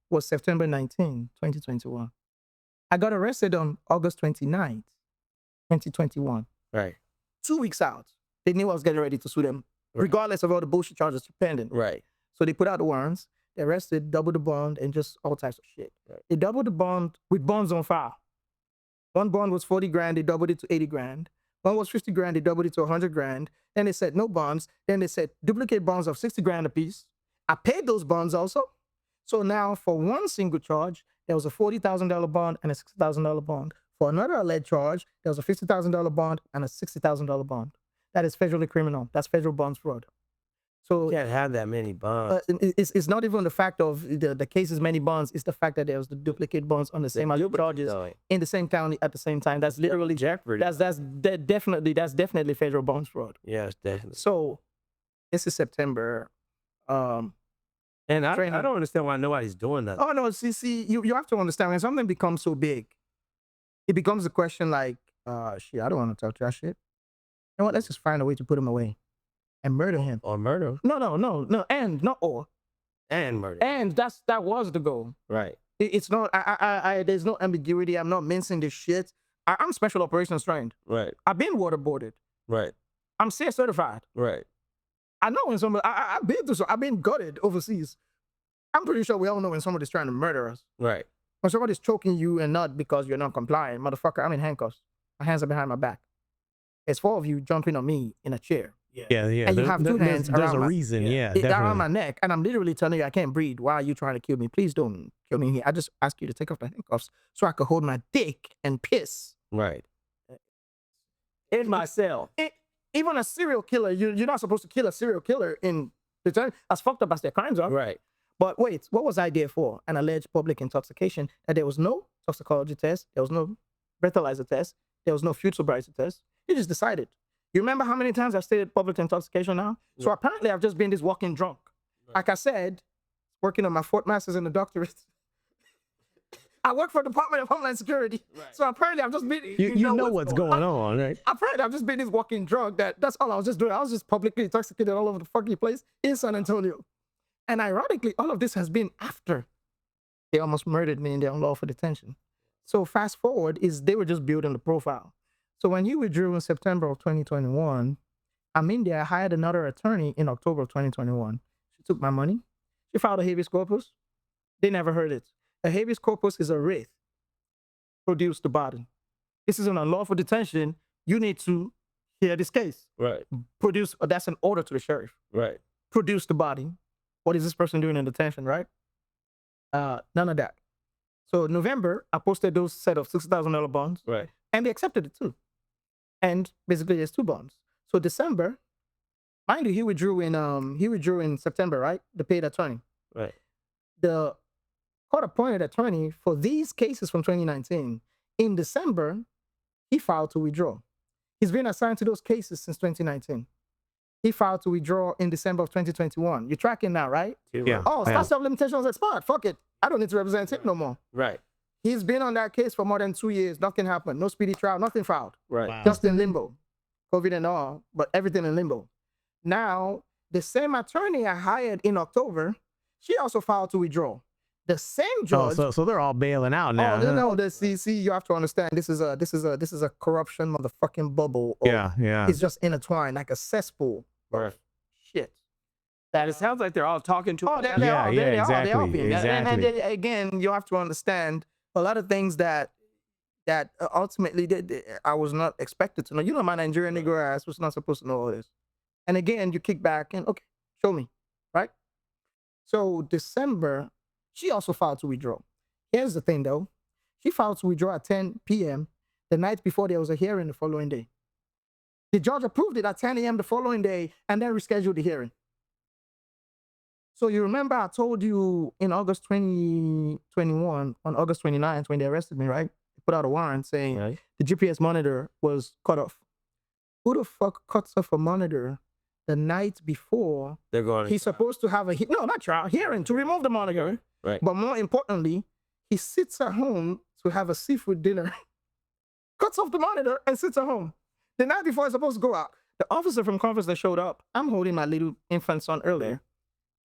was September 19, 2021. I got arrested on August 29th, 2021. Right. 2 weeks out. They knew I was getting ready to sue them, regardless of all the bullshit charges pending. Right. So they put out the warrants. They arrested, doubled the bond, and just all types of shit. Right. They doubled the bond with bonds on file. One bond was 40 grand. They doubled it to 80 grand. One was 50 grand. They doubled it to 100 grand. Then they said no bonds. Then they said duplicate bonds of 60 grand apiece. I paid those bonds also. So now for one single charge, there was a $40,000 bond and a $60,000 bond. For another alleged charge, there was a $50,000 bond and a $60,000 bond. That is federally criminal. That's federal bonds fraud. So You can't have that many bonds. it's not even the fact of the cases many bonds. It's the fact that there's the duplicate bonds on the same charges in the same county at the same time. That's literally jeopardy. That's definitely federal bonds fraud. Yes, definitely. So this is September. And I don't understand why nobody's doing that. Oh no, see, you have to understand when something becomes so big, it becomes a question like, shit, I don't want to talk to that shit. You know what? Let's just find a way to put him away and murder him. Or murder. No, and not or. And murder. And that was the goal. Right. It's not. There's no ambiguity. I'm not mincing this shit. I'm special operations trained. Right. I've been waterboarded. Right. I'm CSA certified. Right. I know when somebody. I've been through. I've been gutted overseas. I'm pretty sure we all know when somebody's trying to murder us. Right. When somebody's choking you and not because you're not compliant, motherfucker. I'm in handcuffs. My hands are behind my back. It's 4 of you jumping on me in a chair. Yeah. And you have 2 hands There's around a reason. Yeah, around definitely. my neck, and I'm literally telling you I can't breathe. Why are you trying to kill me? Please don't kill me here. I just ask you to take off the handcuffs so I could hold my dick and piss. Right. In my cell. Even a serial killer, you're not supposed to kill a serial killer in detention. As fucked up as their crimes are. Right. But wait, what was I there for? An alleged public intoxication. That there was no toxicology test, there was no breathalyzer test, there was no food sobriety test. You just decided. You remember how many times I've stated public intoxication now? Yeah. So apparently I've just been this walking drunk. Right. Like I said, working on my 4th master's in the doctorate. I work for the Department of Homeland Security. Right. So apparently I've just been... You know what's going on, right? Apparently I've just been this walking drunk. That's all I was just doing. I was just publicly intoxicated all over the fucking place in San Antonio. And ironically, all of this has been after they almost murdered me in their unlawful detention. So fast forward is they were just building the profile. So when he withdrew in September of 2021, I'm in there. I hired another attorney in October of 2021. She took my money. She filed a habeas corpus. They never heard it. A habeas corpus is a writ. Produce the body. This is an unlawful detention. You need to hear this case. Right. Produce, that's an order to the sheriff. Right. Produce the body. What is this person doing in detention, right? None of that. So November, I posted those set of $60,000 bonds. Right. And they accepted it too. And basically there's 2 bonds. So December, mind you, he withdrew in September, right? The paid attorney. Right. The court-appointed attorney for these cases from 2019, in December, he filed to withdraw. He's been assigned to those cases since 2019. He filed to withdraw in December of 2021. You're tracking now, right? Yeah. Oh, statute of limitations expired. Fuck it. I don't need to represent him no more. Right. He's been on that case for more than 2 years. Nothing happened. No speedy trial. Nothing filed. Right. Wow. Just in limbo. COVID and all, but everything in limbo. Now, the same attorney I hired in October, she also filed to withdraw. The same judge. Oh, so they're all bailing out now. Oh, no, the CC, you have to understand. This is a corruption motherfucking bubble. Yeah. It's just intertwined like a cesspool. Right. Shit. That it sounds like they're all talking to. Oh, they exactly. are being. And again, you have to understand a lot of things that ultimately I was not expected to know. You know, my Nigerian Negro ass was not supposed to know all this. And again, you kick back and okay, show me, right? So December, she also filed to withdraw. Here's the thing though, she filed to withdraw at 10 p.m. the night before there was a hearing the following day. The judge approved it at 10 a.m. the following day and then rescheduled the hearing. So you remember I told you in August 2021, on August 29th, when they arrested me, right? They put out a warrant saying the GPS monitor was cut off. Who the fuck cuts off a monitor the night before They're going. he's supposed to have hearing to remove the monitor? Right. But more importantly, he sits at home to have a seafood dinner, cuts off the monitor and sits at home. The night before he's supposed to go out, the officer from Conference that showed up, I'm holding my little infant son earlier,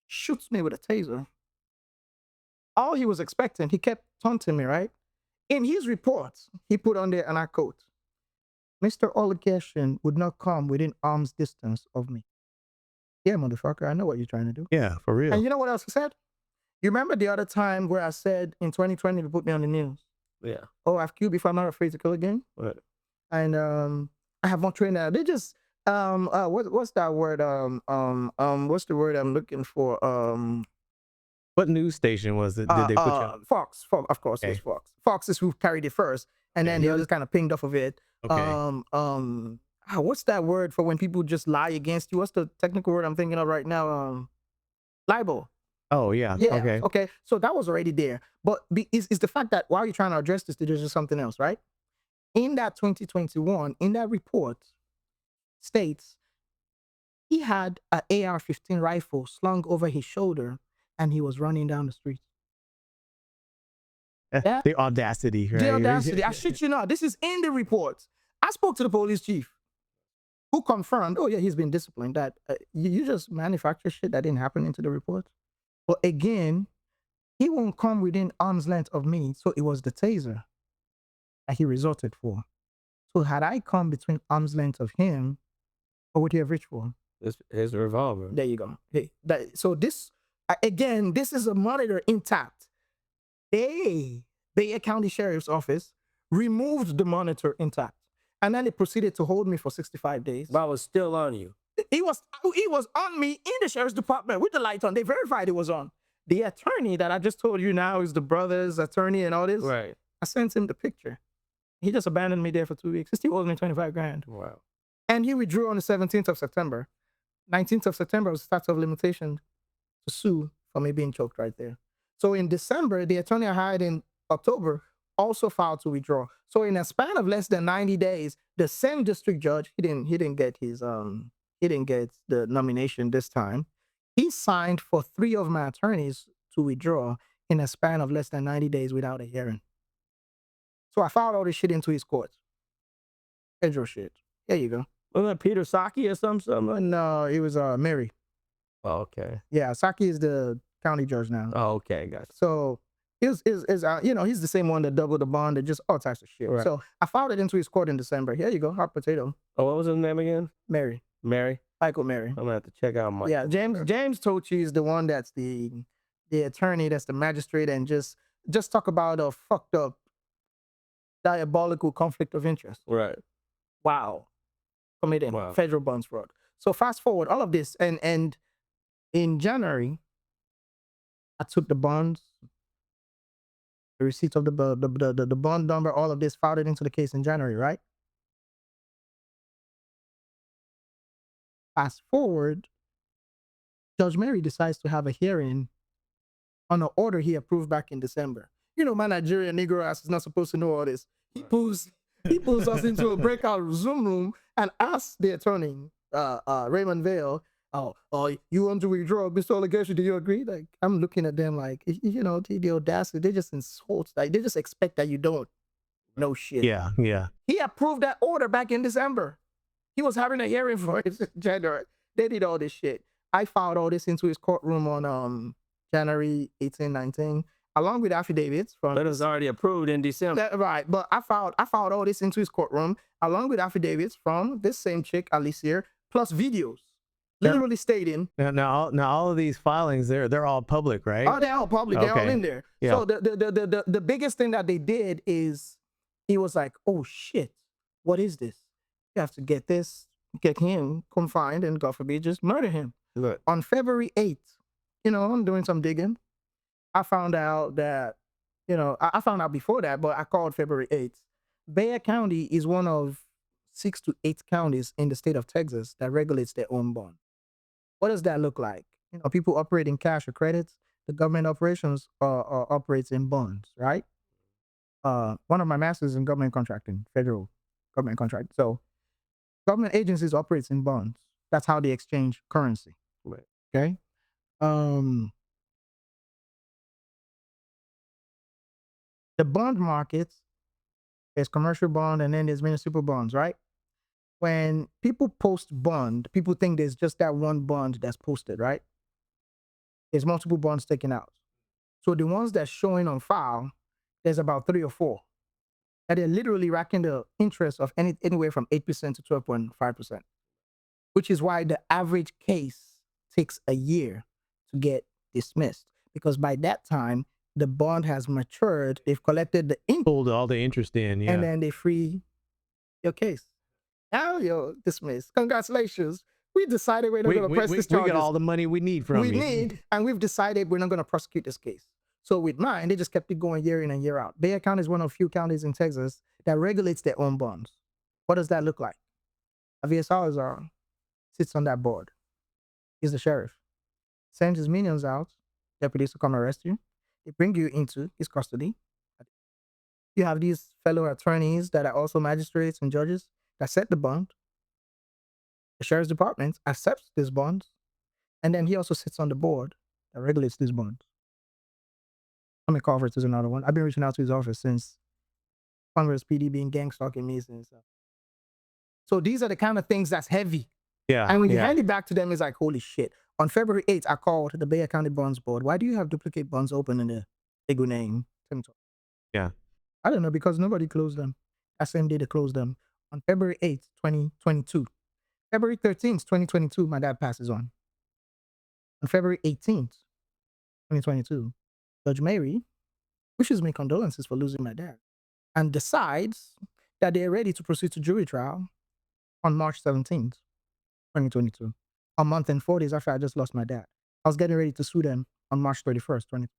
shoots me with a taser. All he was expecting, he kept taunting me, right? In his reports, he put on there, and I quote, Mr. Lagesh would not come within arm's distance of me. Yeah, motherfucker, I know what you're trying to do. Yeah, for real. And you know what else I said? You remember the other time where I said in 2020 to put me on the news? Yeah. Oh, I've killed before, I'm not afraid to kill again. Right. And I have more training now. They just what's that word? What's the word I'm looking for? What news station was it? Did they put you on? Fox, of course, it's Fox. Fox is who carried it first, and then they just kind of pinged off of it. Okay. what's that word for when people just lie against you? What's the technical word I'm thinking of right now? Libel. Oh yeah. Yeah. Okay. Okay. So that was already there. But is the fact that while you're trying to address this, there's just something else, right? In that 2021, in that report, states he had an AR-15 rifle slung over his shoulder and he was running down the street. Yeah. The audacity, right? The audacity. I shit you not. This is in the report. I spoke to the police chief who confirmed, oh yeah, he's been disciplined. That you just manufacture shit that didn't happen into the report. But again, he won't come within arm's length of me. So it was the taser that he resorted for. So had I come between arm's length of him, what would he have reached for? His revolver. There you go. Hey, so this, again, this is a monitor intact. Bay County Sheriff's Office removed the monitor intact. And then they proceeded to hold me for 65 days. But I was still on you. He was on me in the sheriff's department with the light on. They verified it was on. The attorney that I just told you now is the brother's attorney and all this. Right. I sent him the picture. He just abandoned me there for 2 weeks. He still owes me 25 grand. Wow. And he withdrew on the 17th of September. 19th of September was the statute of limitation to sue for me being choked right there. So in December, the attorney I hired in October also filed to withdraw. So in a span of less than 90 days, the same district judge, he didn't get the nomination this time. He signed for 3 of my attorneys to withdraw in a span of less than 90 days without a hearing. So I filed all this shit into his court. Federal shit. There you go. Wasn't that Peter Saki or something? No, it was Mary. Oh, okay. Yeah, Saki is the county judge now. Oh, okay, gotcha. So he's the same one that doubled the bond and just all types of shit. Right. So I filed it into his court in December. Here you go, hot potato. Oh, what was his name again? Mary. Mary. Michael Mary. I'm gonna have to check out Mike. Yeah, James Tochi is the one that's the attorney, that's the magistrate, and just talk about a fucked up diabolical conflict of interest. Right. Wow. Committing federal bonds fraud. So fast forward all of this, and in January, I took the bonds, the receipt of the bond number, all of this, filed it into the case in January, right? Fast forward, Judge Mary decides to have a hearing on an order he approved back in December. You know, my Nigerian Negro ass is not supposed to know all this. He pulls us into a breakout Zoom room and asks the attorney, Raymond Vale, oh, you want to withdraw, Mr. Lagesh, do you agree? Like, I'm looking at them like, you know, the audacity, they just insult, like, they just expect that you don't know shit. Yeah. He approved that order back in December. He was having a hearing for it in January. They did all this shit. I filed all this into his courtroom on January 18, 19, along with affidavits from. But it was already approved in December. Right, but I filed all this into his courtroom along with affidavits from this same chick, Alicia, plus videos, literally stating. Now all of these filings, they're all public, right? Oh, they're all public. They're all in there. Yeah. So the biggest thing that they did is he was like, oh shit, what is this? You have to get him confined, and God forbid, just murder him. Good. On February 8th, you know, I'm doing some digging. I found out that, you know, I found out before that, but I called February 8th. Bay County is one of 6 to 8 counties in the state of Texas that regulates their own bond. What does that look like? You know, people operate in cash or credits. The government operations operates in bonds, right? One of my masters in government contracting, federal government contract. So government agencies operates in bonds. That's how they exchange currency. Right. Okay. The bond markets, there's commercial bond and then there's municipal bonds, right? When people post bond, people think there's just that one bond that's posted, right? There's multiple bonds taken out. So the ones that's showing on file, there's about 3 or 4. And they're literally racking the interest of anywhere from 8% to 12.5%, which is why the average case takes a year to get dismissed. Because by that time, the bond has matured, they've collected the interest. Pulled all the interest in, yeah. And then they free your case. Now you're dismissed. Congratulations. We decided we're not going to press this charges. We got all the money we need from you. And we've decided we're not going to prosecute this case. So with mine, they just kept it going year in and year out. Bay County is one of few counties in Texas that regulates their own bonds. What does that look like? Javier Salazar sits on that board. He's the sheriff. Sends his minions out, deputies to come arrest you. They bring you into his custody. You have these fellow attorneys that are also magistrates and judges that set the bond. The sheriff's department accepts these bonds, and then he also sits on the board that regulates these bonds. I mean, Culverts is another one. I've been reaching out to his office since Congress PD being gang stalking me since. So these are the kind of things that's heavy. Yeah. And when you hand it back to them, it's like, holy shit. On February 8th, I called the Bay County Bonds Board. Why do you have duplicate bonds open in the Egu name? Yeah. I don't know, because nobody closed them. That same day they closed them. On February 8th, 2022. February 13th, 2022, my dad passes on. On February 18th, 2022, Judge Mary wishes me condolences for losing my dad and decides that they're ready to proceed to jury trial on March 17th, 2022. A month and 4 days after I just lost my dad. I was getting ready to sue them on March 31st, 2022.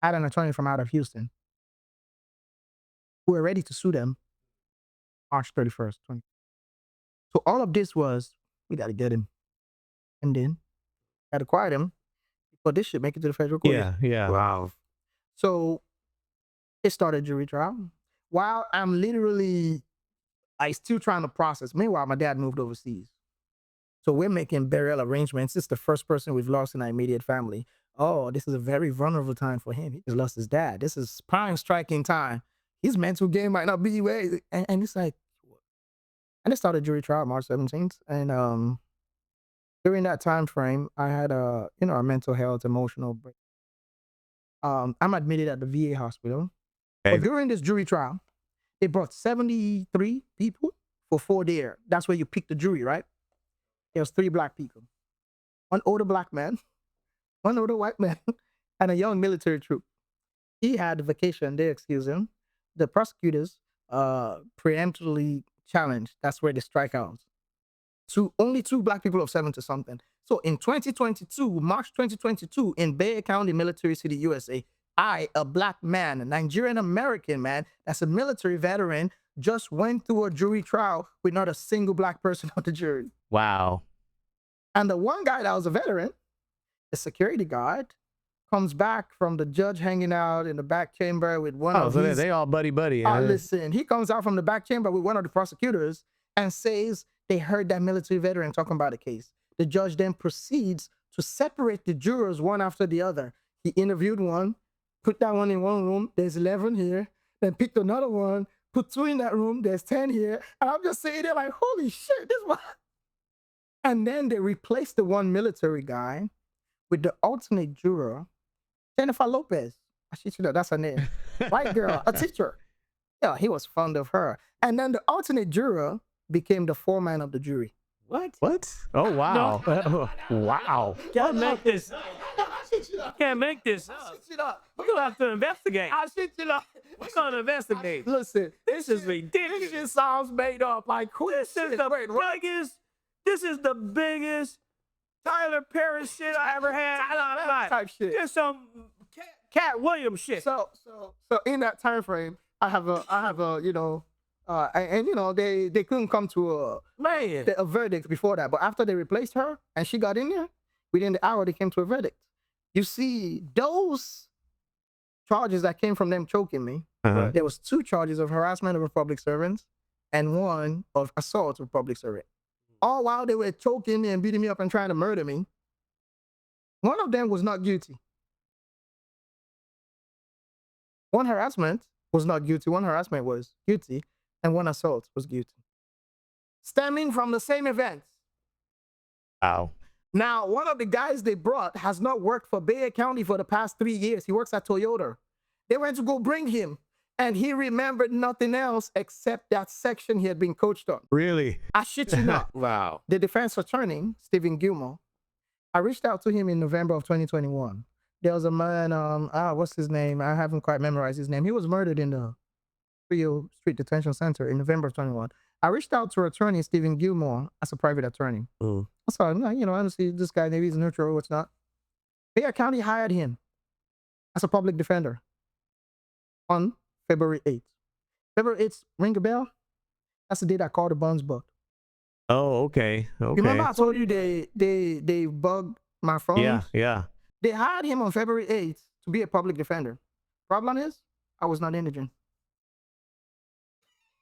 I had an attorney from out of Houston who were ready to sue them March 31st, 2022. So all of this was, we got to get him. And then, got to acquire him before this shit make it to the federal court. Yeah. Wow. So it started jury trial. While I'm literally, I still trying to process. Meanwhile, my dad moved overseas. So we're making burial arrangements. This is the first person we've lost in our immediate family. Oh, this is a very vulnerable time for him. He just lost his dad. This is prime striking time. His mental game might not be where, and it's like, and it started jury trial March 17th. And during that time frame, I had a mental health, emotional break. I'm admitted at the VA hospital. Okay. But during this jury trial, they brought 73 people for 4 days. That's where you pick the jury, right? There was 3 black people. One older black man, one older white man, and a young military troop. He had vacation, they excused him. The prosecutors preemptively challenged. That's where they strike out. Only 2 black people of 70 something. So in 2022, March 2022, in Bay County, Military City, USA, I, a black man, a Nigerian American man, that's a military veteran, just went through a jury trial with not a single black person on the jury. Wow. And the one guy that was a veteran, a security guard, comes back from the judge hanging out in the back chamber with one of his... they all buddy. Listen, he comes out from the back chamber with one of the prosecutors and says they heard that military veteran talking about the case. The judge then proceeds to separate the jurors one after the other. He interviewed one, put that one in one room, there's 11 here, then picked another one, put 2 in that room, there's 10 here. And I'm just sitting there like, holy shit, this one. And then they replaced the one military guy with the alternate juror, Jennifer Lopez. I shit you know, that's her name. White girl, a teacher. Yeah, he was fond of her. And then the alternate juror became the foreman of the jury. What? Oh, wow. No. Wow. Can't make this. Can't make this up. We're gonna have to investigate. I shit you not. We're gonna investigate. Listen, This is ridiculous. this shit sounds made up. Like, who This is the biggest. This is the biggest Tyler Perry shit I ever had. type shit. Just some Cat Williams shit. So in that time frame, I have a they couldn't come to a verdict before that. But after they replaced her and she got in there, within the hour they came to a verdict. You see, those charges that came from them choking me, there was 2 charges of harassment of a public servant and 1 of assault of a public servant. All while they were choking me and beating me up and trying to murder me, one of them was not guilty. One harassment was not guilty, one harassment was guilty, and one assault was guilty. Stemming from the same event. Wow. Now, one of the guys they brought has not worked for Bay County for the past 3 years. He works at Toyota. They went to go bring him, and he remembered nothing else except that section he had been coached on. Really? I shit you not. Wow. The defense attorney, Stephen Gilmore, I reached out to him in November of 2021. There was a man, what's his name? I haven't quite memorized his name. He was murdered in the Rio Street Detention Center in November of 21. I reached out to attorney Stephen Gilmore as a private attorney. I saw, honestly, this guy, maybe he's neutral or what's not. Bay County hired him as a public defender on February 8th. February 8th, ring a bell? That's the day that I called the bonds book. Oh, okay. Okay. Remember I told you they bugged my phone? Yeah, yeah. They hired him on February 8th to be a public defender. Problem is, I was not indigent.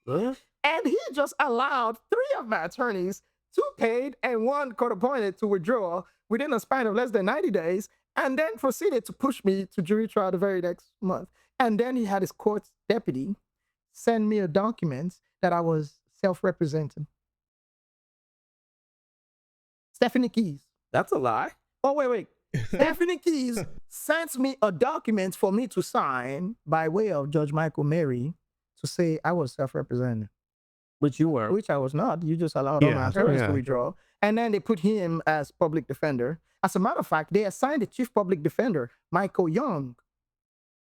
Huh? And he just allowed 3 of my attorneys, 2 paid and 1 court-appointed, to withdraw within a span of less than 90 days, and then proceeded to push me to jury trial the very next month. And then he had his court deputy send me a document that I was self-representing. Stephanie Keys. That's a lie. Oh, wait. Stephanie Keys sent me a document for me to sign by way of Judge Michael Mary to say I was self-represented. But you weren't. Which I was not. You just allowed all my attorneys to withdraw. And then they put him as public defender. As a matter of fact, they assigned the chief public defender, Michael Young.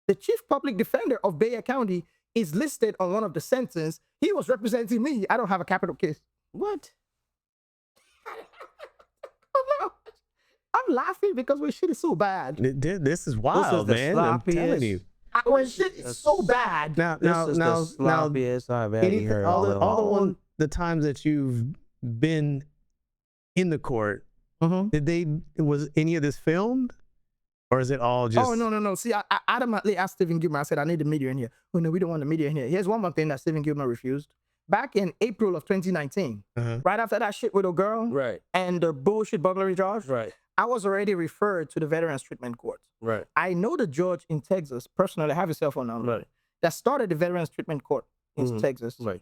The chief public defender of Bexar County is listed on one of the sentences. He was representing me. I don't have a capital case. What? I'm laughing because my shit is so bad. This is wild, man. I'm telling you. When shit is so bad. Now, sloppiest I've ever heard. All the times that you've been in the court, was any of this filmed? Or is it all just... Oh, no. See, I adamantly asked Stephen Gilmer. I said, I need the media in here. Oh, no, we don't want the media in here. Here's one more thing that Stephen Gilmer refused. Back in April of 2019, right after that shit with a girl, right, and the bullshit burglary charge, right, I was already referred to the Veterans Treatment Court. Right. I know the judge in Texas personally. I have his cell phone number. Right. That started the Veterans Treatment Court in Texas. Right.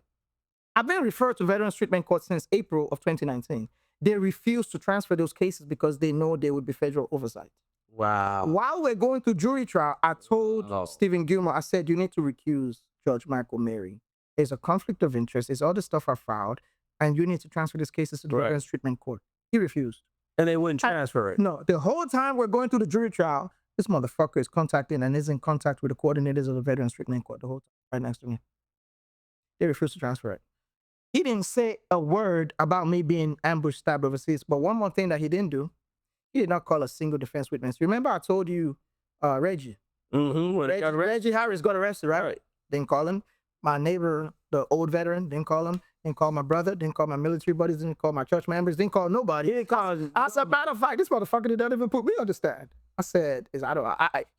I've been referred to Veterans Treatment Court since April of 2019. They refuse to transfer those cases because they know there would be federal oversight. Wow. While we're going through jury trial, I told Stephen Gilmer, I said, you need to recuse Judge Michael Mary. There's a conflict of interest. There's all the stuff I filed, and you need to transfer these cases to the Veterans Treatment Court. He refused. And they wouldn't transfer it? No. The whole time we're going through the jury trial, this motherfucker is contacting and is in contact with the coordinators of the Veterans Treatment Court the whole time, right next to me. They refused to transfer it. He didn't say a word about me being ambushed, stabbed overseas, but one more thing that he didn't do, he did not call a single defense witness. Remember I told you Reggie? Reggie Harris got arrested, right? Didn't call him. My neighbor, the old veteran, didn't call him. Didn't call my brother. Didn't call my military buddies. Didn't call my church members. Didn't call nobody. He didn't call. As a matter of fact, this motherfucker did not even put me on the stand. I said,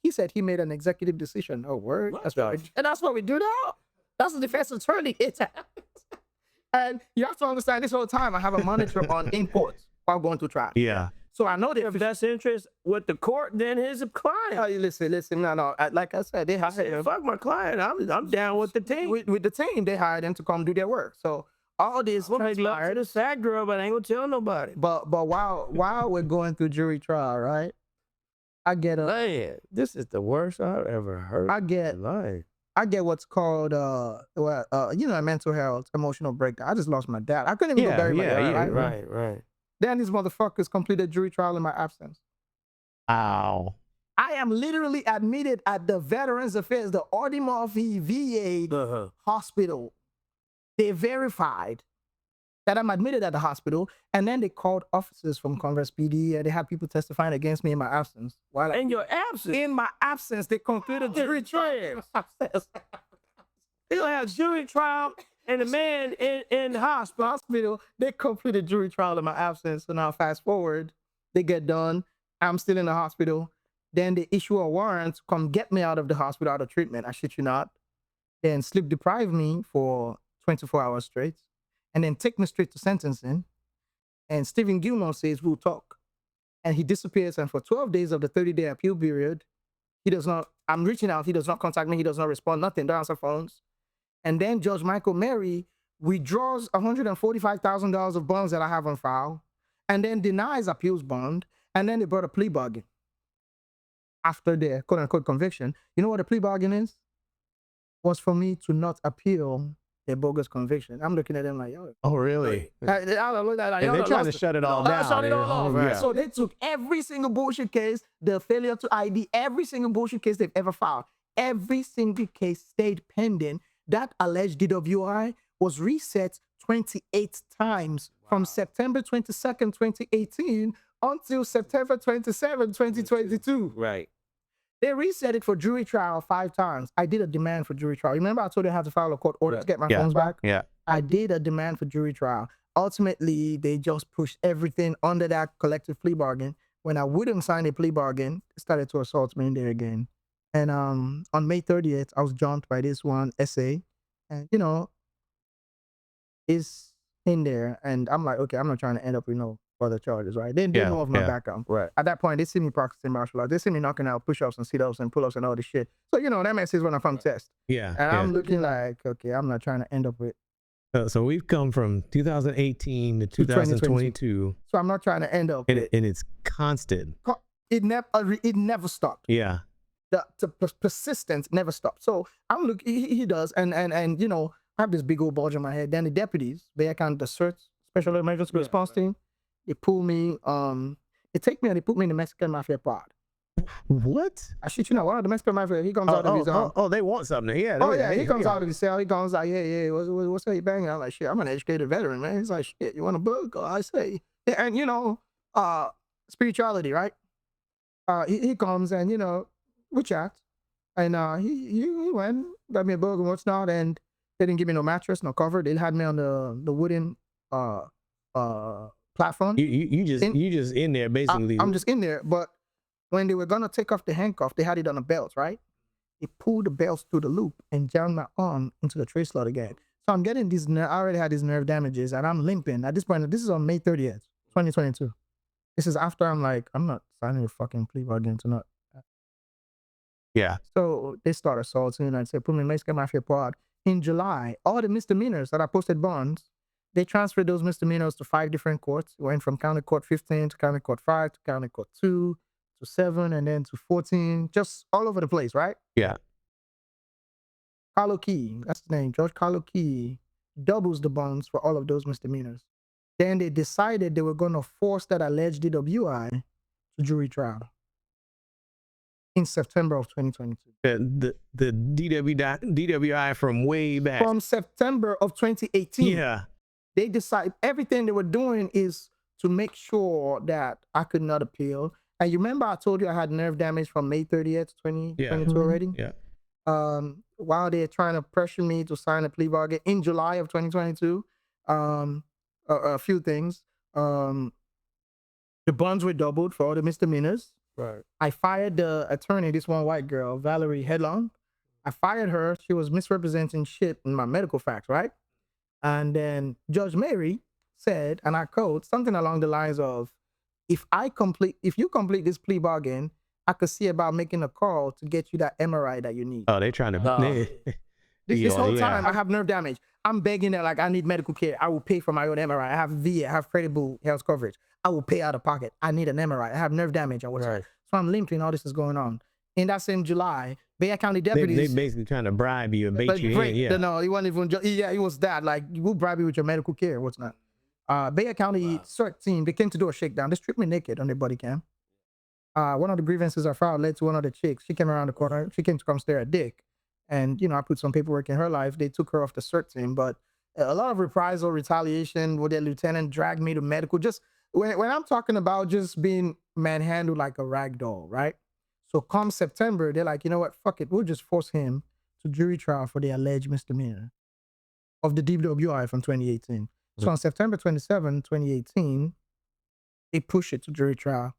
he said he made an executive decision. Oh, word. That's right. And that's what we do now. That's the defense attorney. And you have to understand, this whole time I have a monitor on imports while going through trial. Yeah. So I know that if that's interest with the court, then his client. Oh, listen. No. Like I said, they hired him. Fuck my client. I'm down with the team. With the team, they hired him to come do their work. So all this was hired a sad girl, but I ain't gonna tell nobody. But while we're going through jury trial, right? I get a man. This is the worst I've ever heard. I get what's called a mental health, emotional breakdown. I just lost my dad. I couldn't even go bury my dad. Right. Then these motherfuckers completed jury trial in my absence. Wow. I am literally admitted at the Veterans Affairs, the Audemars VA hospital. They verified that I'm admitted at the hospital, and then they called officers from Congress PD, and they had people testifying against me in my absence. In your absence? In my absence, they concluded jury trial. They'll have jury trial and the man in the hospital. They completed jury trial in my absence. So now fast forward, they get done. I'm still in the hospital. Then they issue a warrant to come get me out of the hospital, out of treatment. I shit you not. Then sleep deprive me for 24 hours straight. And then take me straight to sentencing. And Stephen Gilmer says, we'll talk. And he disappears. And for 12 days of the 30-day appeal period, he does not, I'm reaching out. He does not contact me. He does not respond, nothing. Don't answer phones. And then Judge Michael Mary withdraws $145,000 of bonds that I have on file, and then denies appeals bond, and then they brought a plea bargain after their quote-unquote conviction. You know what a plea bargain is? Was for me to not appeal their bogus conviction. I'm looking at them like, yo. Oh, really? And they're trying to shut it all down. Shut it all off. Right. So they took every single bullshit case, the failure to ID, every single bullshit case they've ever filed. Every single case stayed pending. That alleged DWI was reset 28 times from September 22nd, 2018 until September 27, 2022. Right. They reset it for jury trial 5 times. I did a demand for jury trial. Remember I told you I had to file a court order to get my phones back? Yeah. I did a demand for jury trial. ultimately, they just pushed everything under that collective plea bargain. When I wouldn't sign a plea bargain, they started to assault me in there again. And on May 30th, I was jumped by this one essay. And, you know, it's in there. And I'm like, okay, I'm not trying to end up with no further charges, right? They know of my background. Right. At that point, they see me practicing martial arts. They see me knocking out push-ups and sit-ups and pull-ups and all this shit. So, you know, that messes when I'm from test. Yeah. And I'm looking like, okay, I'm not trying to end up with. So we've come from 2018 to 2022. So I'm not trying to end up with. And it's constant. It never stopped. Yeah. The persistence never stopped. So I'm looking, he does. And you know, I have this big old bulge on my head. Then the deputies, they kind of the CERT, Special Emergency Response Team, they pull me, they take me and they put me in the Mexican Mafia pod. What? I shit you not. One of the Mexican Mafia, he comes out of his they want something. Yeah. He comes out of his cell. He comes like, yeah, what's that you banging? I'm like, shit, I'm an educated veteran, man. He's like, shit, you want a book? I say, yeah, and you know, spirituality, right? He comes and you know, we chat, and he went, got me a book and what's not, and they didn't give me no mattress, no cover. They had me on the wooden platform. You just in there basically. I'm just in there, but when they were gonna take off the handcuff, they had it on a belt, right? They pulled the belt through the loop and jammed my arm into the tray slot again. So I'm getting these. I already had these nerve damages, and I'm limping at this point. This is on May 30th, 2022. This is after I'm like, I'm not signing a fucking plea bargain tonight. Yeah. So they start assaulting, and I said, put me in Mexican Mafia pod. In July, all the misdemeanors that I posted bonds, they transferred those misdemeanors to 5 different courts. It went from County Court 15 to County Court 5 to County Court 2 to 7 and then to 14, just all over the place, right? Yeah. Carlo Key, that's his name, George Carlo Key, doubles the bonds for all of those misdemeanors. Then they decided they were going to force that alleged DWI to jury trial in September of 2022. The DWI from way back. From September of 2018. Yeah. They decide everything they were doing is to make sure that I could not appeal. And you remember I told you I had nerve damage from May 30th, 2022 already? Yeah. While they're trying to pressure me to sign a plea bargain in July of 2022, a few things. The bonds were doubled for all the misdemeanors. Right. I fired the attorney, this one white girl, Valerie Headlong. I fired her. She was misrepresenting shit in my medical facts, right? And then Judge Mary said, and I quote, something along the lines of, if you complete this plea bargain, I could see about making a call to get you that MRI that you need. Oh, they're trying to. This whole time I have nerve damage. I'm begging that, like, I need medical care. I will pay for my own MRI. I have VA, I have credible health coverage. I will pay out of pocket. I need an MRI. I have nerve damage or whatever. Right. So I'm limping. All this is going on. In that same July, Bay County deputies. They basically trying to bribe you and bait you in. Yeah. No, he wasn't even. It was that. Like, we'll bribe you with your medical care. What's not? Bay County CERT team, they came to do a shakedown. They stripped me naked on their body cam. One of the grievances I filed led to one of the chicks. She came around the corner. She came to come stare at Dick. And, you know, I put some paperwork in her life. They took her off the CERT team. But a lot of reprisal, retaliation with their lieutenant, dragged me to medical. Just when I'm talking about just being manhandled like a rag doll, right? So come September, they're like, you know what? Fuck it. We'll just force him to jury trial for the alleged misdemeanor of the DWI from 2018. Mm-hmm. So on September 27, 2018, they push it to jury trial.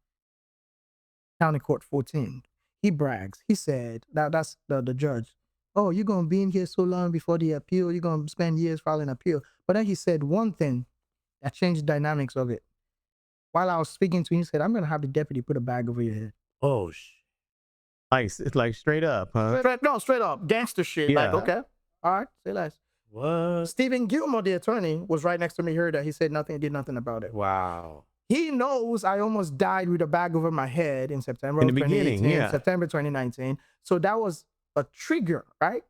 County Court 14. He brags. He said, that's the judge. Oh, you're going to be in here so long before the appeal. You're going to spend years filing appeal. But then he said one thing that changed the dynamics of it. While I was speaking to him, he said, I'm going to have the deputy put a bag over your head. Oh, It's like straight up, huh? Straight up. Gangster shit. Yeah. Like, okay. All right. Say less. what? Stephen Gilmore, the attorney, was right next to me, heard that. He said nothing, did nothing about it. Wow. He knows I almost died with a bag over my head in September In of the 2018, beginning, yeah. September 2019. So that was a trigger, right?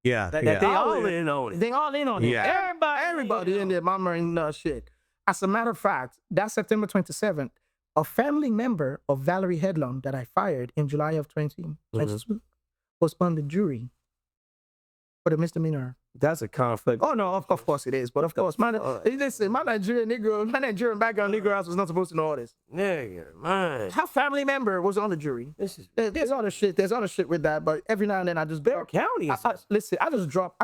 Yeah. They yeah. all in on it. They all in on it. Yeah. Everybody in there murmuring shit. As a matter of fact, that September 27th, a family member of Valerie Headlong that I fired in July of 2022 postponed the jury for the misdemeanor. That's a conflict. Oh no, of course it is. But of course, listen, my Nigerian background Negroes was not supposed to know all this. Nigga, man. Her family member was on the jury. There's other shit. There's other shit with that. But every now and then I just Bell County. listen, I just drop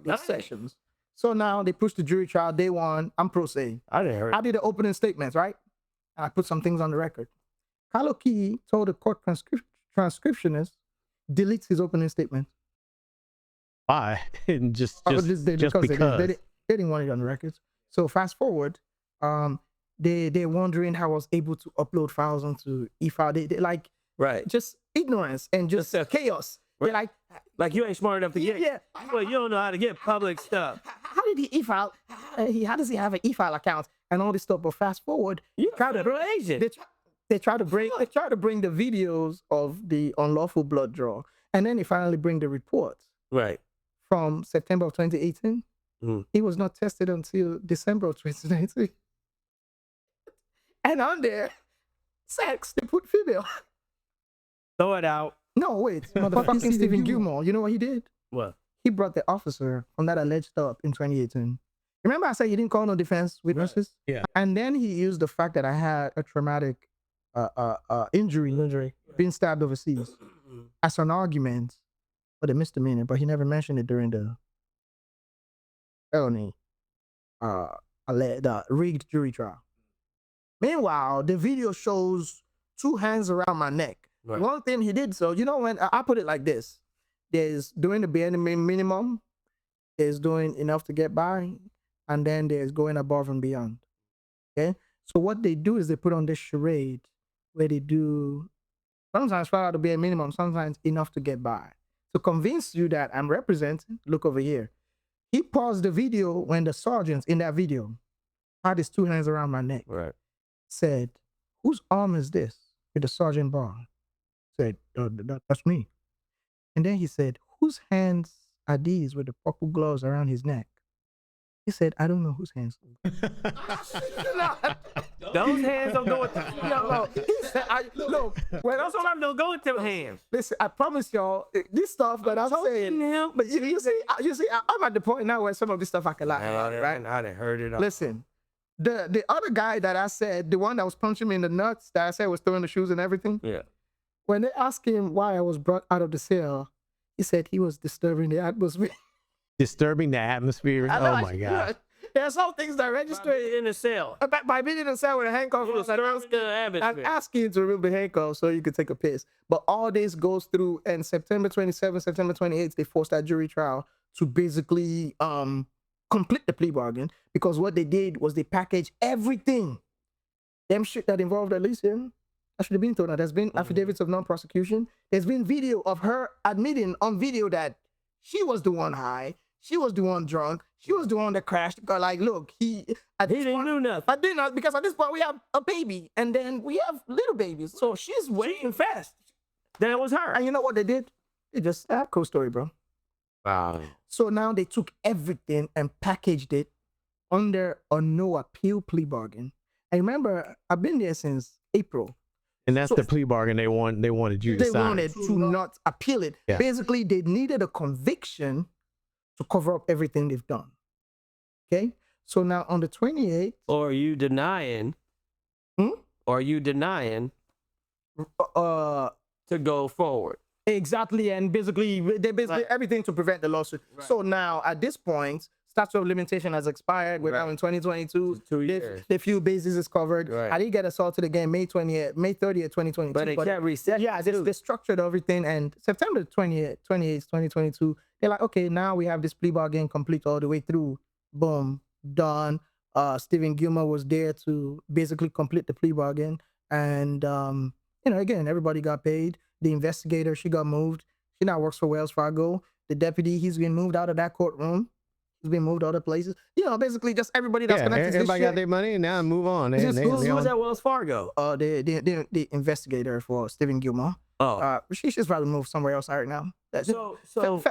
these sections. So now they pushed the jury trial. Day one, I'm pro se. I didn't hear. I did the opening statements, right? And I put some things on the record. Carlo Key told the court transcriptionist deletes his opening statement. Why? just Because because. They didn't want it on the records. So fast forward, they're wondering how I was able to upload files onto e-file. They like Right. just ignorance and just chaos. Right. They're Like you ain't smart enough to get. yeah. Well, you don't know how to get public stuff. How did he e-file? How does he have an e-file account and all this stuff? But fast forward, You a federal agent. they try to bring the videos of the unlawful blood draw, and then they finally bring the reports Right. from September of 2018. It was not tested until December of 2019. And on there, sex, they put female. Throw it out. No, wait. Motherfucking Stephen Gilmore. You know what he did? What? He brought the officer on that alleged stuff in 2018. Remember I said he didn't call no defense witnesses? Right. Yeah. And then he used the fact that I had a traumatic injury, being stabbed overseas, as an argument for the misdemeanor, but he never mentioned it during the felony, the rigged jury trial. Meanwhile, the video shows 2 hands around my neck. Right. One thing he did, so you know, when I put it like this, there's doing the bare minimum, there's doing enough to get by, and then there's going above and beyond. Okay, so what they do is they put on this charade where they do sometimes far out the bare minimum, sometimes enough to get by, to convince you that I'm representing. Look over here. He paused the video when the sergeant in that video had his 2 hands around my neck. Right. Said, "Whose arm is this?" With the sergeant bar. Said, "That's me." And then he said, "Whose hands are these with the purple gloves around his neck?" He said, "I don't know whose hands." Those hands don't go with the. No. He said, look, when Those arms don't go with them hands. listen, I promise y'all, this stuff that I'm saying, but you see, I'm at the point now where some of this stuff I can lie about, right? I done heard it all. Listen, the other guy that I said, the one that was punching me in the nuts, that I said was throwing the shoes and everything, Yeah. when they asked him why I was brought out of the cell, he said he was disturbing the atmosphere. Disturbing the atmosphere. Oh my God. There are some things that register In the cell. by being in the cell with a handcuff. It was disturbing the I'm atmosphere. asking you to remove the handcuffs so you could take a piss. But all this goes through, and September 27th, September 28th, they forced that jury trial to basically complete the plea bargain, because what they did was they packaged everything. Them shit that involved Alicia, I should have been told that. There's been affidavits of non-prosecution. There's been video of her admitting on video that she was the one high, she was the one drunk, she was the one that crashed. Like, look, he didn't do nothing. I did not, because at this point we have a baby, and then we have little babies. So she's waiting fast. That was her. And you know what they did? They just cool story, bro. Wow. So now they took everything and packaged it under a no appeal plea bargain. And remember, I've been there since April. And that's So- the plea bargain they wanted you to They sign. wanted to not appeal it. Yeah. Basically, they needed a conviction to cover up everything they've done. Okay? So now on the 28th, Or are you denying? Or are you denying to go forward? exactly, and basically everything to prevent the lawsuit. Right. So now at this point, statute of limitation has expired. We're now in 2022. 2 years. The few bases is covered. Right. I did get assaulted again May 30th, 2022. But it can't reset. Yeah, they structured everything, and September 28th, 2022, they're like, okay, now we have this plea bargain complete all the way through. Boom, done. Stephen Gilmore was there to basically complete the plea bargain, and again, everybody got paid. The investigator, she got moved. She now works for Wells Fargo. The deputy, he's been moved out of that courtroom. He's been moved to other places. Basically just everybody that's connected to this everybody got shit. their money and now move on. Who was at Wells Fargo? The investigator for Stephen Gilmore. Oh. She's probably moved somewhere else right now. So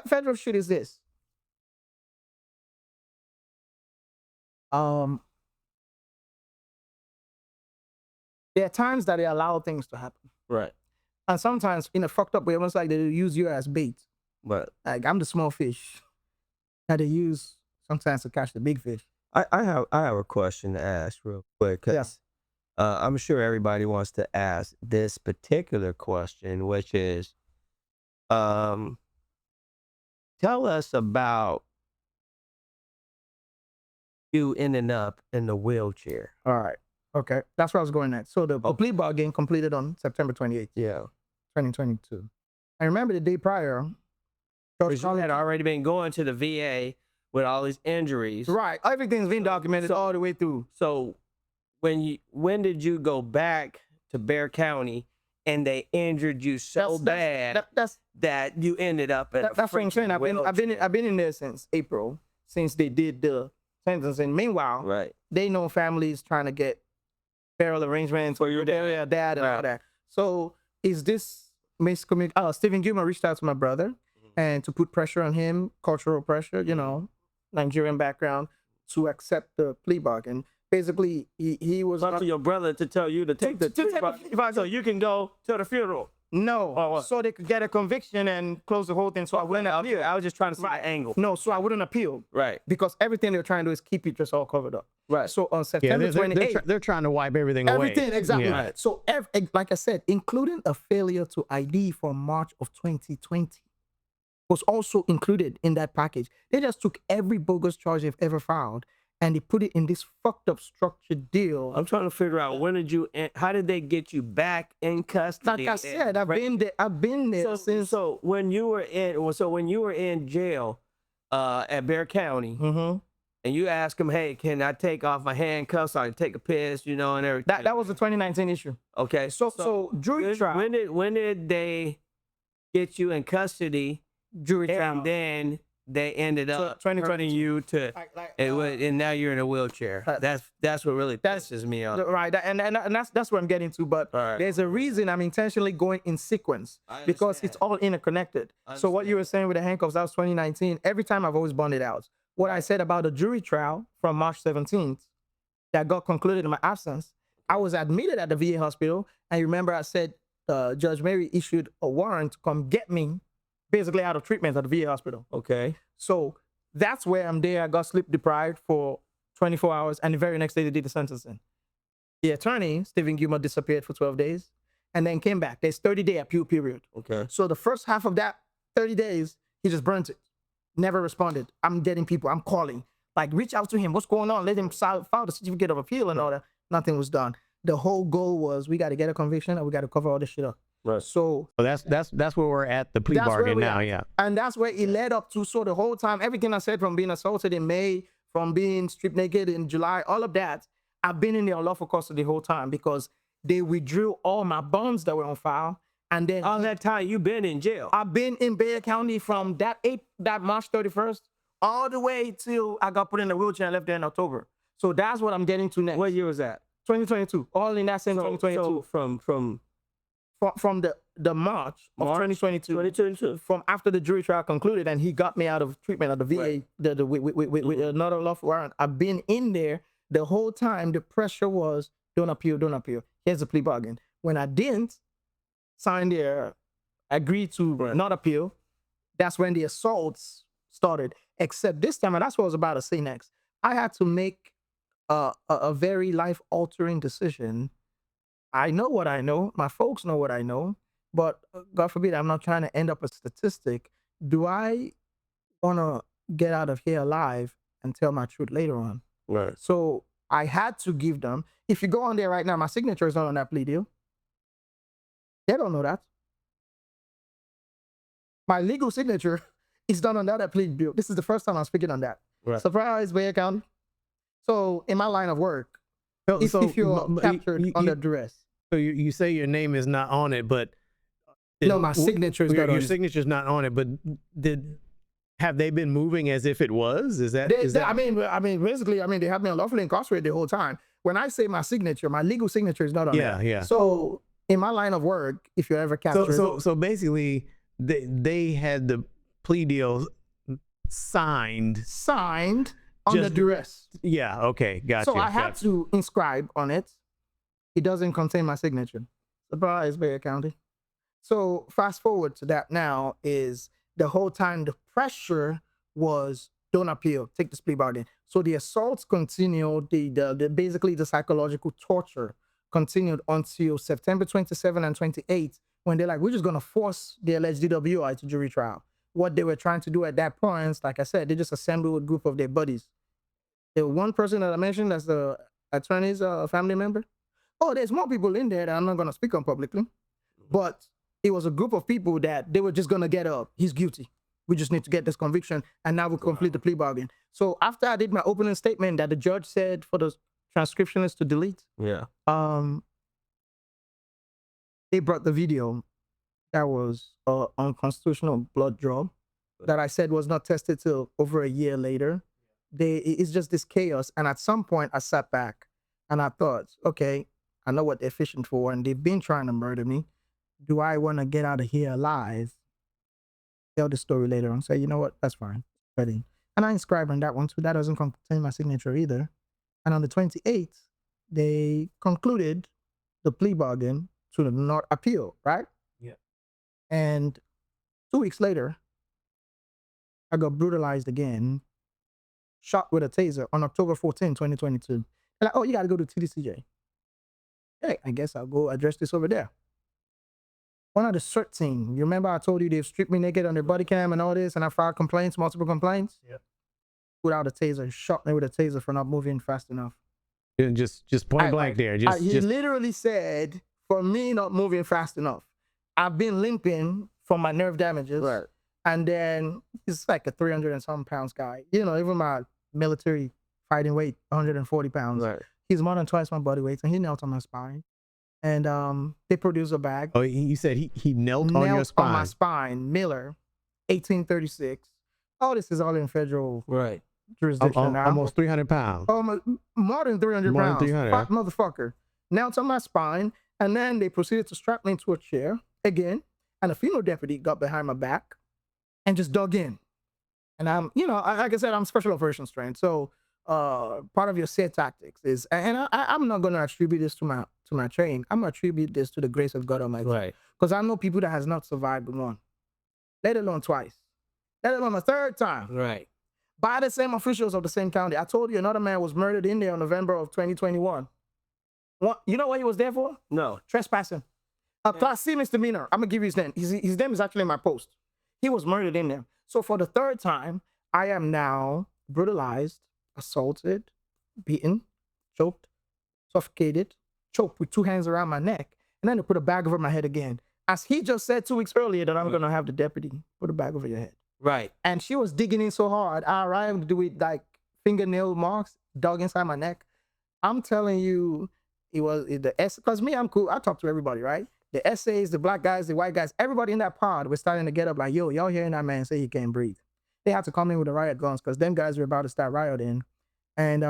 Federal shit is this. There are times that they allow things to happen. right. And sometimes in a fucked up way, almost like they use you as bait. But Like, I'm the small fish that they use sometimes to catch the big fish. I have a question to ask real quick. 'Cause, Yes. I'm sure everybody wants to ask this particular question, which is, tell us about you ending up in the wheelchair. All right. Okay. That's where I was going next. So the plea bargain completed on September 28th, Yeah. 2022. I remember the day prior, Because you had already been going to the VA with all these injuries. right, everything's been documented all the way through. So when did you go back to Bexar County and they injured you so bad that you ended up at That's what I'm saying. I've been in there since April, since they did the sentence. And meanwhile, right. they know families trying to get burial arrangements for your dad and all that. So is this miscommunication? Stephen Gilmer reached out to my brother and to put pressure on him, cultural pressure, you know, Nigerian background, to accept the plea bargain. Basically, he was up to your brother to tell you to take the plea bargain so you can go to the funeral. No, so they could get a conviction and close the whole thing. So I wouldn't appeal. I was just trying to see the angle. No, so I wouldn't appeal. Right. Because everything they're trying to do is keep it just all covered up. Right. So on September 28th. They're trying to wipe everything away. Everything, exactly. Yeah. Right. So, like I said, including a failure to ID for March of 2020 was also included in that package. They just took every bogus charge they've ever filed and they put it in this fucked up structured deal. I'm trying to figure out how did they get you back in custody? Like I said, I've been there since. So when you were in jail at Bexar County, and you ask them, hey, can I take off my handcuffs? I take a piss, you know, and everything. That was the 2019 issue. Okay. So jury trial. When did they get you in custody? Jury trial. And then they ended up turning you to, and now you're in a wheelchair. That's what really pisses me off. Right, and that's what I'm getting to. But there's a reason I'm intentionally going in sequence because it's all interconnected. So what you were saying with the handcuffs, that was 2019. Every time I've always bonded out. What I said about the jury trial from March 17th that got concluded in my absence, I was admitted at the VA hospital. And you remember I said Judge Mary issued a warrant to come get me basically out of treatment at the VA hospital. Okay. So that's where I'm there. I got sleep deprived for 24 hours. And the very next day they did the sentencing. The attorney, Stephen Gilmer, disappeared for 12 days and then came back. There's 30-day appeal period. Okay. So the first half of that 30 days, he just burnt it. Never responded. I'm getting people. I'm calling. Like, reach out to him. What's going on? Let him file the certificate of appeal and all that. Nothing was done. The whole goal was we got to get a conviction and we got to cover all this shit up. Right. So that's where we're at the plea bargain now. Yeah. And that's where it led up to. So the whole time, everything I said from being assaulted in May, from being stripped naked in July, all of that, I've been in the unlawful custody the whole time because they withdrew all my bonds that were on file. And then all that time you've been in jail. I've been in Bexar County from that March 31st all the way till I got put in a wheelchair and left there in October. So that's what I'm getting to next. What year was that? 2022. All in that same 2022. So from the March of 2022. From after the jury trial concluded and he got me out of treatment at the VA with another lawful warrant. I've been in there the whole time. The pressure was don't appeal, don't appeal. Here's the plea bargain. When I didn't sign there, agreed to not appeal, that's when the assaults started. Except this time, and that's what I was about to say next, I had to make a very life-altering decision. I know what I know. My folks know what I know. But God forbid, I'm not trying to end up a statistic. Do I want to get out of here alive and tell my truth later on? Right. So I had to give them. If you go on there right now, my signature is not on that plea deal. They don't know that. My legal signature is done on that plea deal. This is the first time I'm speaking on that. Right. Surprise, Bexar County. So in my line of work, if you're captured under duress. So you say your name is not on it, but no, my signature is not on it. Your signature's not on it, but have they been moving as if it was? Is that? I mean, basically, they have me unlawfully incarcerated the whole time. When I say my signature, my legal signature is not on it. Yeah. So in my line of work, if you're ever captured, so basically, they had the plea deal signed under duress. Yeah. Okay. Gotcha. So I had to inscribe on it. It doesn't contain my signature. Surprise, Bexar County. So fast forward to that now is the whole time the pressure was don't appeal, take this plea bargain. So the assaults continued, basically the psychological torture continued until September 27 and 28 when they're like, we're just gonna force the alleged DWI to jury trial. What they were trying to do at that point, like I said, they just assembled a group of their buddies. The one person that I mentioned that's the attorney's family member. Oh, there's more people in there that I'm not going to speak on publicly. But it was a group of people that they were just going to get up. He's guilty. We just need to get this conviction, and now we'll complete the plea bargain. So after I did my opening statement that the judge said for the transcriptionist to delete, Yeah. they brought the video that was unconstitutional blood draw that I said was not tested till over a year later. It's just this chaos. And at some point I sat back and I thought, okay, I know what they're fishing for, and they've been trying to murder me. Do I want to get out of here alive? Tell the story later on. Say, you know what? That's fine. Ready. And I inscribed on that one too. That doesn't contain my signature either. And on the 28th, they concluded the plea bargain to not appeal, right? Yeah. And 2 weeks later, I got brutalized again, shot with a taser on October 14, 2022. They're like, oh, you got to go to TDCJ. Hey, I guess I'll go address this over there. One of the CERT team, you remember I told you they've stripped me naked on their body cam and all this, and I filed complaints, multiple complaints? Yeah. Without a taser, shot me with a taser for not moving fast enough. And just point blank there. He literally said, for me not moving fast enough. I've been limping from my nerve damages. Right. And then he's like a 300 and some pounds guy. You know, even my military fighting weight, 140 pounds. Right. He's more than twice my body weight, and he knelt on my spine. And they produced a bag. Oh, you said he knelt on your spine. On my spine, Miller, 1836. Oh, this is all in federal jurisdiction now. Almost 300 pounds. More than 300 More than pounds. 300. Fat motherfucker. Knelt on my spine, and then they proceeded to strap me into a chair again, and a female deputy got behind my back and just dug in. And I'm, you know, like I said, I'm special operations trained. So part of your SET tactics is, and I'm not going to attribute this to my training. I'm going to attribute this to the grace of God Almighty. Right. Because I know people that has not survived one, let alone twice, let alone a third time. Right. By the same officials of the same county. I told you another man was murdered in there in November of 2021. You know what he was there for? No. Trespassing. A class C misdemeanor. I'm going to give you his name. His name is actually in my post. He was murdered in there. So for the third time, I am now brutalized, assaulted, beaten, choked, suffocated, choked with 2 hands around my neck, and then they put a bag over my head again. As he just said 2 weeks earlier that I'm going to have the deputy put a bag over your head. Right. And she was digging in so hard. I arrived with like fingernail marks dug inside my neck. I'm telling you, it was the S, because me, I'm cool. I talk to everybody, right? The essays, the black guys, the white guys, everybody in that pod was starting to get up like, yo, y'all hearing that man say he can't breathe. They had to come in with the riot guns because them guys were about to start rioting. And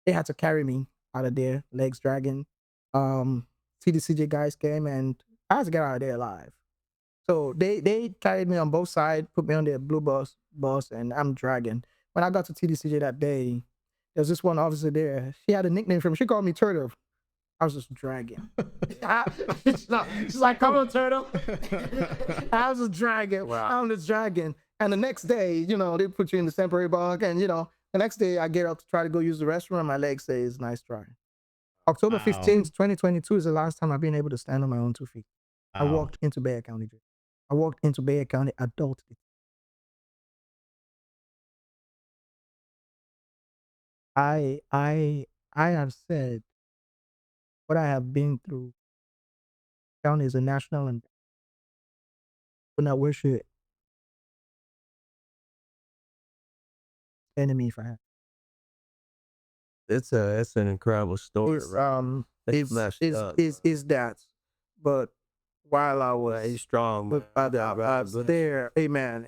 they had to carry me out of there, legs dragging. TDCJ guys came and I had to get out of there alive. So they carried me on both sides, put me on their blue bus, and I'm dragging. When I got to TDCJ that day, there was this one officer there. She had a nickname for me. She called me Turtle. I was just dragging. She's like, come on, Turtle. I was just dragging. Wow. I'm just dragging. And the next day, you know, they put you in the temporary bunk. And, you know, the next day I get up to try to go use the restroom and my leg says, nice try. October 15th, 2022 is the last time I've been able to stand on my own 2 feet. I walked into Bexar County jail. I walked into Bexar County adult. I have said what I have been through. County is a national and would not wish it enemy if I had. It's an incredible story. Is that, but while I was He's strong. there, amen.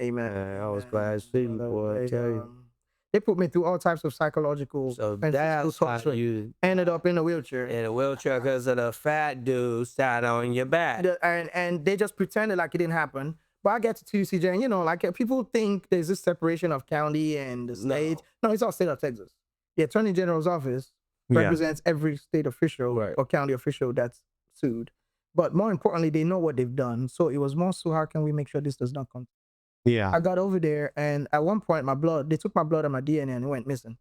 I was glad to see you, boy. I tell you. They put me through all types of psychological So and that's physical how torture. you Ended up in a wheelchair. in a wheelchair because of the fat dude sat on your back. And they just pretended like it didn't happen. But I get to TCJ, and you know, like people think there's this separation of county and the state. No, it's all state of Texas. The Attorney General's office represents every state official or county official that's sued. But more importantly, they know what they've done. So it was more so, how can we make sure this does not come? Yeah. I got over there, and at one point, they took my blood and my DNA, and it went missing.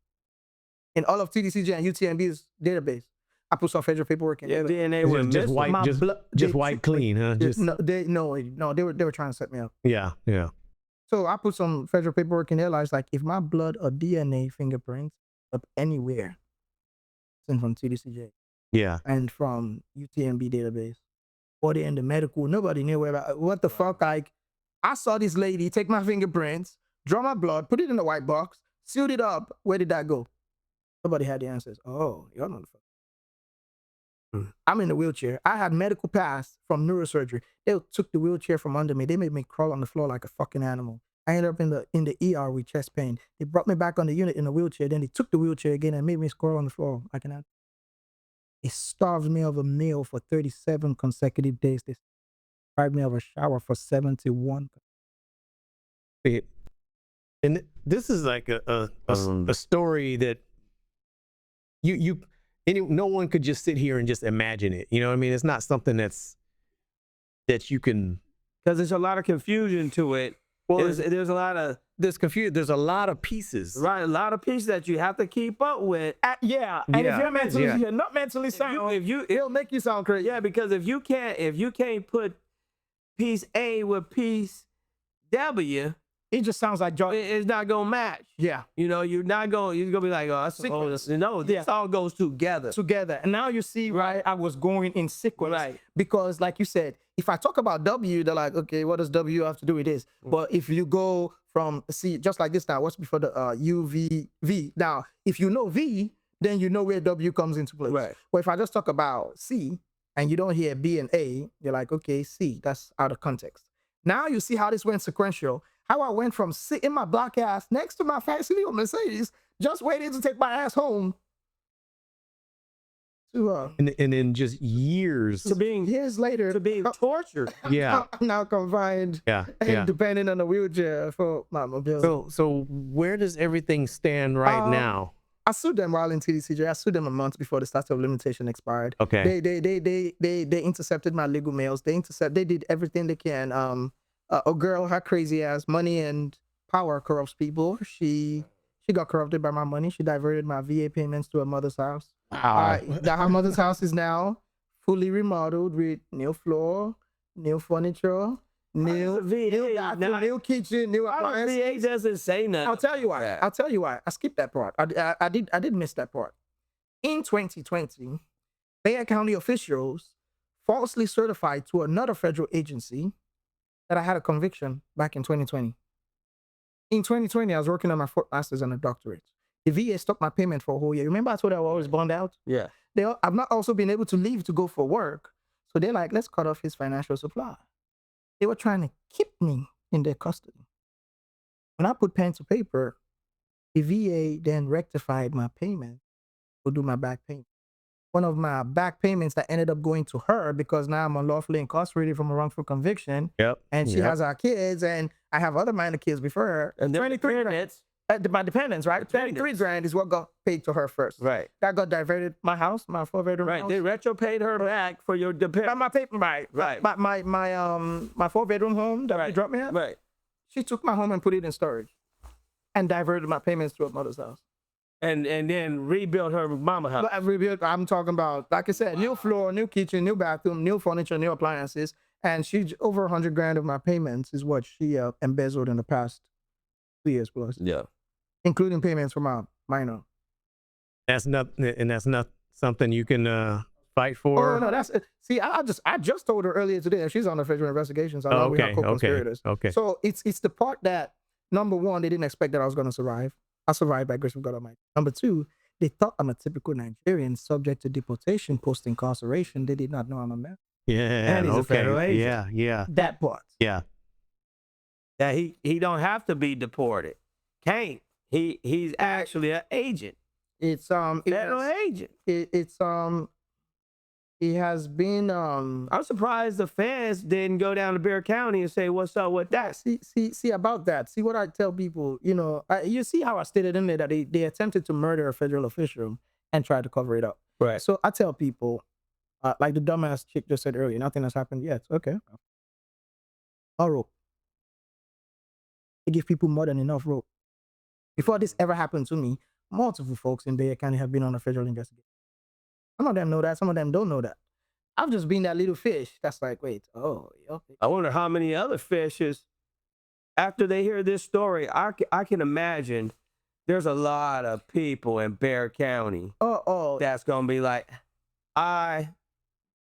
In all of TDCJ and UTMB's database, I put some federal paperwork in. Yeah, DNA was just missing. white, just white clean, huh? They were trying to set me up. Yeah. So I put some federal paperwork in there. I was like, if my blood or DNA fingerprints up anywhere. And from TDCJ Yeah. and from UTMB database. Or they in the medical. Nobody knew what the fuck. Like, I saw this lady take my fingerprints, draw my blood, put it in the white box, sealed it up. Where did that go? Nobody had the answers. Oh, you're not the fuck. I'm in the wheelchair. I had medical pass from neurosurgery. They took the wheelchair from under me. They made me crawl on the floor like a fucking animal. I ended up in the ER with chest pain. They brought me back on the unit in a wheelchair. Then they took the wheelchair again and made me crawl on the floor like an animal. It starved me of a meal for 37 consecutive days. They deprived me of a shower for 71. And this is like a story that no one could just sit here and just imagine it. You know what I mean? It's not something that you can, because there's a lot of confusion to it. well, There's a lot of there's a lot of pieces. right, a lot of pieces that you have to keep up with. Yeah, and Yeah. if you're mentally, Yeah. you're not mentally sound, it'll make you sound crazy. Yeah, because if you can't put piece A with piece W, It just sounds like it's not gonna match. yeah, You know, you're gonna be like, oh, Sequence. no, this all goes together. together. And now you see why I was going in sequence. Right. Because like you said, if I talk about W, they're like, okay, what does W have to do with this? But if you go from C, just like this now, what's before the U, V, V? Now, if you know V, then you know where W comes into place. Right. But if I just talk about C and you don't hear B and A, you're like, okay, C, that's out of context. Now you see how this went sequential. How I went from sitting my black ass next to my fancy little Mercedes, just waiting to take my ass home, to And in just years. To being years later, being tortured. Yeah. I'm now confined Yeah. and Yeah. depending on a wheelchair for my mobility. So where does everything stand right now? I sued them while in TDCJ. I sued them a month before the statute of limitation expired. Okay. They intercepted my legal mails. They did everything they can. A girl, her crazy ass, money and power corrupts people. She got corrupted by my money. She diverted my VA payments to her mother's house. Wow. Her mother's house is now fully remodeled with new floor, new furniture, new bathroom, new kitchen, new appliances. VA doesn't say nothing. I'll tell you why. Yeah. I'll tell you why. I skipped that part. I did miss that part. In 2020, Bay County officials falsely certified to another federal agency that I had a conviction back in 2020. In 2020, I was working on my fourth master's and a doctorate. The VA stopped my payment for a whole year. Remember I told you I was always burned out? Yeah. I've not also been able to leave to go for work. So they're like, let's cut off his financial supply. They were trying to keep me in their custody. When I put pen to paper, the VA then rectified my payment to do my back payment. One of my back payments that ended up going to her because now I'm unlawfully incarcerated from a wrongful conviction. Yep. And she has our kids, and I have other minor kids before her. And they're 23 grand. dependents. My dependents, right? 23 grand is what got paid to her first. Right. That got diverted. My house, my 4-bedroom Right. house. They retro paid her back for your dependent. My paper, right. Right. My 4-bedroom home that you dropped me at. Right. She took my home and put it in storage, and diverted my payments to her mother's house. And then rebuilt her mama house. But I've rebuilt. I'm talking about, like I said, new floor, new kitchen, new bathroom, new furniture, new appliances, and she over 100 grand of my payments is what she embezzled in the past 2 years plus, Yeah. including payments for my minor. That's not something you can fight for. Oh no, that's see. I just told her earlier today that she's on the federal investigation. So I know we have co-conspirators. Okay. So it's the part that, number one, they didn't expect that I was going to survive. I survived by grace of God Almighty. Number two, they thought I'm a typical Nigerian subject to deportation post incarceration. They did not know I'm a man. Yeah. And he's a federal agent. Yeah. That part. Yeah. That he don't have to be deported. Can't. He's actually an agent. It's Federal agent. It has been I'm surprised the fans didn't go down to Bear County and say, what's up with that? see about that. See what I tell people, you see how I stated in there that they attempted to murder a federal official and tried to cover it up. Right. So I tell people, like the dumbass chick just said earlier, nothing has happened yet. Okay. All rope. They give people more than enough rope. Before this ever happened to me, multiple folks in Bay County have been on a federal investigation. Some of them know that, some of them don't know that. I've just been that little fish that's like, wait, oh, okay. I wonder how many other fishes, after they hear this story, I can imagine there's a lot of people in Bexar County that's gonna be like, I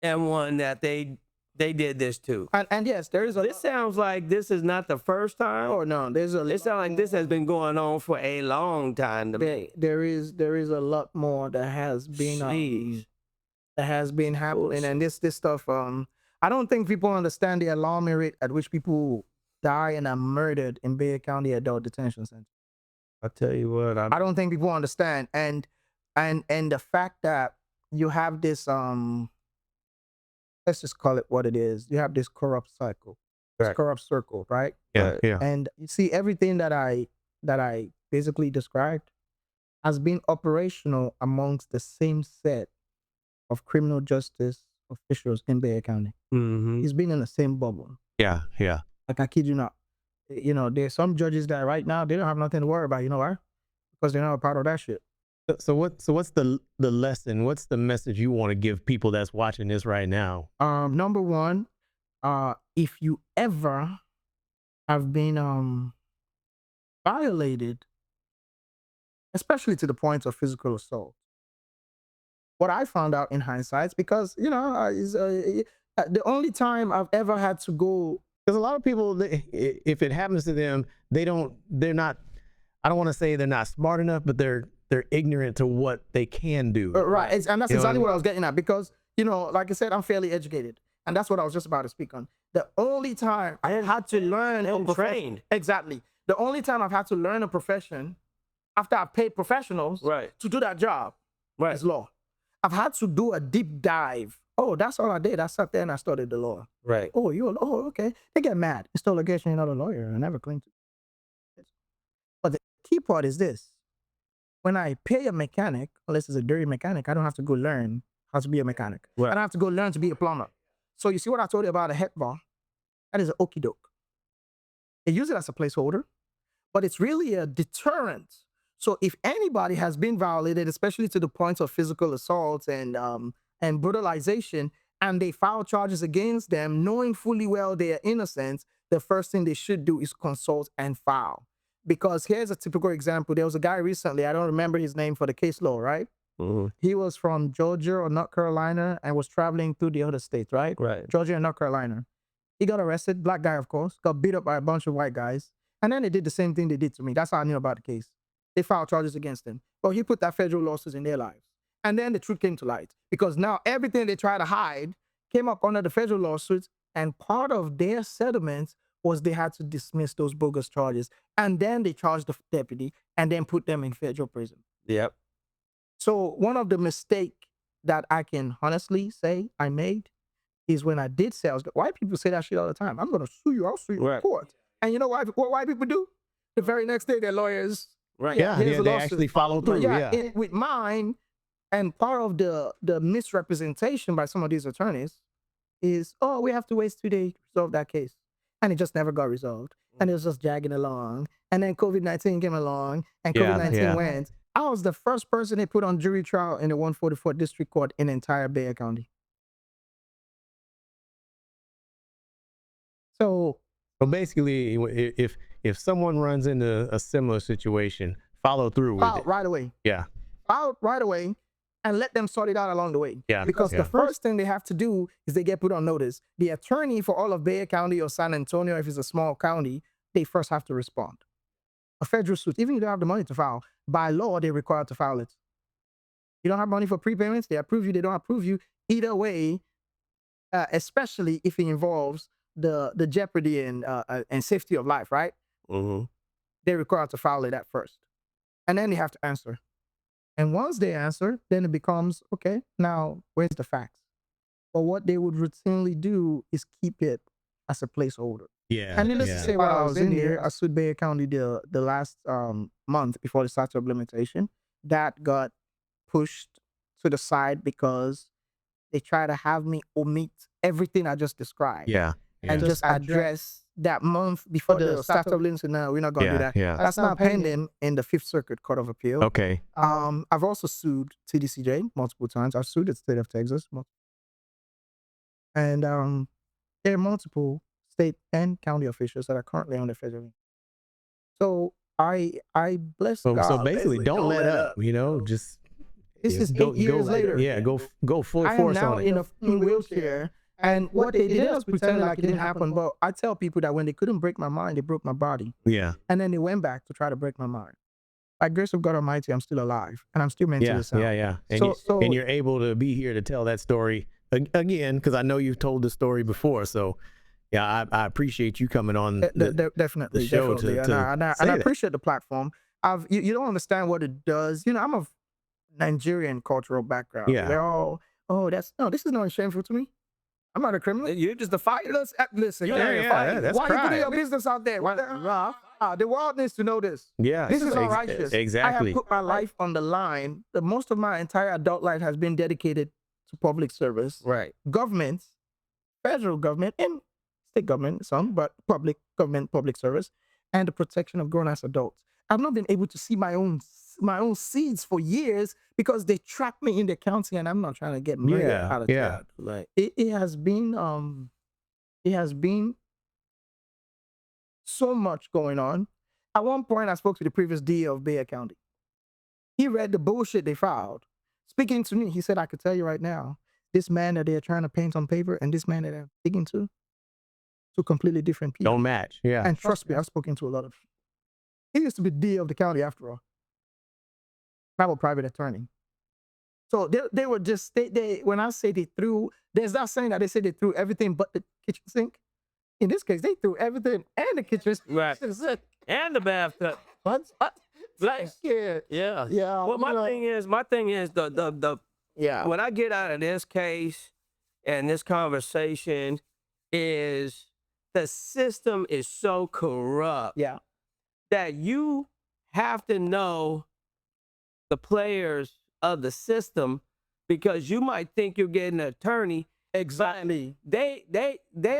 am one that they did this to. And yes, there is a. This sounds like this is not the first time. Oh no, there's a. It sounds like this has been going on for a long time to me. There is a lot more that has been happening, and this stuff. I don't think people understand the alarming rate at which people die and are murdered in Bexar County Adult Detention Center. I'll tell you what, I don't think people understand, and the fact that you have this let's just call it what it is. You have this corrupt cycle, this Correct. corrupt circle, right? Yeah, yeah. And you see everything that I basically described has been operational amongst the same set of criminal justice officials in Bexar County. Mm-hmm. He's been in the same bubble. Yeah, yeah. Like, I kid you not. You know, there's some judges that right now they don't have nothing to worry about. You know why? Because they're not a part of that shit. So what's the lesson? What's the message you want to give people that's watching this right now? Number one, if you ever have been violated, especially to the point of physical assault, what I found out in hindsight, because is the only time I've ever had to go. Because a lot of people, if it happens to them, they're not. I don't want to say they're not smart enough, but they're ignorant to what they can do. Right, and that's You know exactly what what I was getting at, because like I said, I'm fairly educated, and that's what I was just about to speak on. The only time I had to learn and trained. Exactly. The only time I've had to learn a profession after I've paid professionals to do that job is law. I've had to do a deep dive. Oh, that's all I did. I sat there and I studied the law. Right. Oh, okay. They get mad. Mr. Lagesh, you're not a lawyer. I never claimed to. But the key part is this. When I pay a mechanic, unless it's a dirty mechanic, I don't have to go learn how to be a mechanic. Right. I don't have to go learn to be a plumber. So you see what I told you about a head bar? That is an okie doke. They use it as a placeholder, but it's really a deterrent. So if anybody has been violated, especially to the point of physical assault and brutalization, and they file charges against them, knowing fully well they are innocent, the first thing they should do is consult and file. Because here's a typical example. There was a guy recently, I don't remember his name for the case law, right? Mm-hmm. He was from Georgia or North Carolina and was traveling through the other states, right? Right. Georgia and North Carolina. He got arrested, black guy, of course, got beat up by a bunch of white guys. And then they did the same thing they did to me. That's how I knew about the case. They filed charges against him. But he put that federal lawsuits in their lives. And then the truth came to light. Because now everything they tried to hide came up under the federal lawsuits. And part of their settlement was they had to dismiss those bogus charges. And then they charged the deputy and then put them in federal prison. Yep. So one of the mistakes that I can honestly say I made is when I did say, white people say that shit all the time. I'm going to sue you. I'll sue you in court. And you know what white people do? The very next day, their lawyers. Right. Yeah, they actually follow through. Yeah. With mine, and part of the misrepresentation by some of these attorneys is, oh, we have to wait 2 days to resolve that case. And it just never got resolved. And it was just dragging along. And then COVID-19 came along, and COVID-19 went. I was the first person they put on jury trial in the 144th District Court in the entire Bexar County. So basically, if someone runs into a similar situation, follow through with it. Right away. Yeah. File right away and let them sort it out along the way. Yeah. Because the first thing they have to do is they get put on notice. The attorney for all of Bexar County or San Antonio, if it's a small county, they first have to respond. A federal suit, even if you don't have the money to file, by law, they're required to file it. You don't have money for prepayments, they approve you, they don't approve you. Either way, especially if it involves the jeopardy and safety of life, right? Mm-hmm. They're required to file it at first. And then they have to answer. And once they answer, then it becomes, okay, now where's the facts? But what they would routinely do is keep it as a placeholder. Yeah. And then let's say while I was in there, I sued Bexar County the last month before the statute of limitation. That got pushed to the side because they try to have me omit everything I just described. Yeah. And just address that month before the statute of limitation. No, we're not going to do that. Yeah. That's not pending in the Fifth Circuit Court of Appeal. Okay. I've also sued TDCJ multiple times. I've sued the state of Texas. And there are multiple state and county officials that are currently on the federal. So I bless So God. basically, don't let up. You know, just This is go 8 years later. Yeah, go full I am force now on it. in a fucking wheelchair. And what they did was pretending like it didn't happen. But I tell people that when they couldn't break my mind, they broke my body. Yeah, And then they went back to try to break my mind. By grace of God Almighty, I'm still alive and I'm still mentally sound. yeah. And, So and you're able to be here to tell that story again, because I know you've told the story before. So yeah, I appreciate you coming on definitely, the show definitely. to And I say that. appreciate the platform. You don't understand what it does. You know, I'm of Nigerian cultural background. Yeah. They're all, oh, this is not shameful to me. I'm not a criminal. You're just a fighter. Listen, Yeah, yeah, that's why are you putting pride. your business out there? The world needs to know this. Yeah, This is unrighteous. exactly. I have put my life on the line. Most of my entire adult life has been dedicated to public service. Right. Governments, federal government, and state government, some, but public government, public service, and the protection of grown-ass adults. I've not been able to see my own seeds for years because they track me in the county, and I'm not trying to get murdered out of that. Right. It has been so much going on. At one point, I spoke to the previous DA of Bexar County. He read the bullshit they filed. Speaking to me, he said, I could tell you right now, this man that they're trying to paint on paper and this man that I'm speaking to, two completely different people. Don't match. Yeah. And trust me, I've spoken to a lot of. He used to be DA of the county after all. I'm a private attorney. So they were just, when I say they threw, there's that saying that they say they threw everything but the kitchen sink. In this case, they threw everything and the kitchen sink. Right. And the bathtub. What? Like, Yeah. yeah. Yeah. Well, my thing is the yeah. when I get out of this case and this conversation is the system is so corrupt Yeah. that you have to know the players of the system because you might think you're getting an attorney. Exactly. They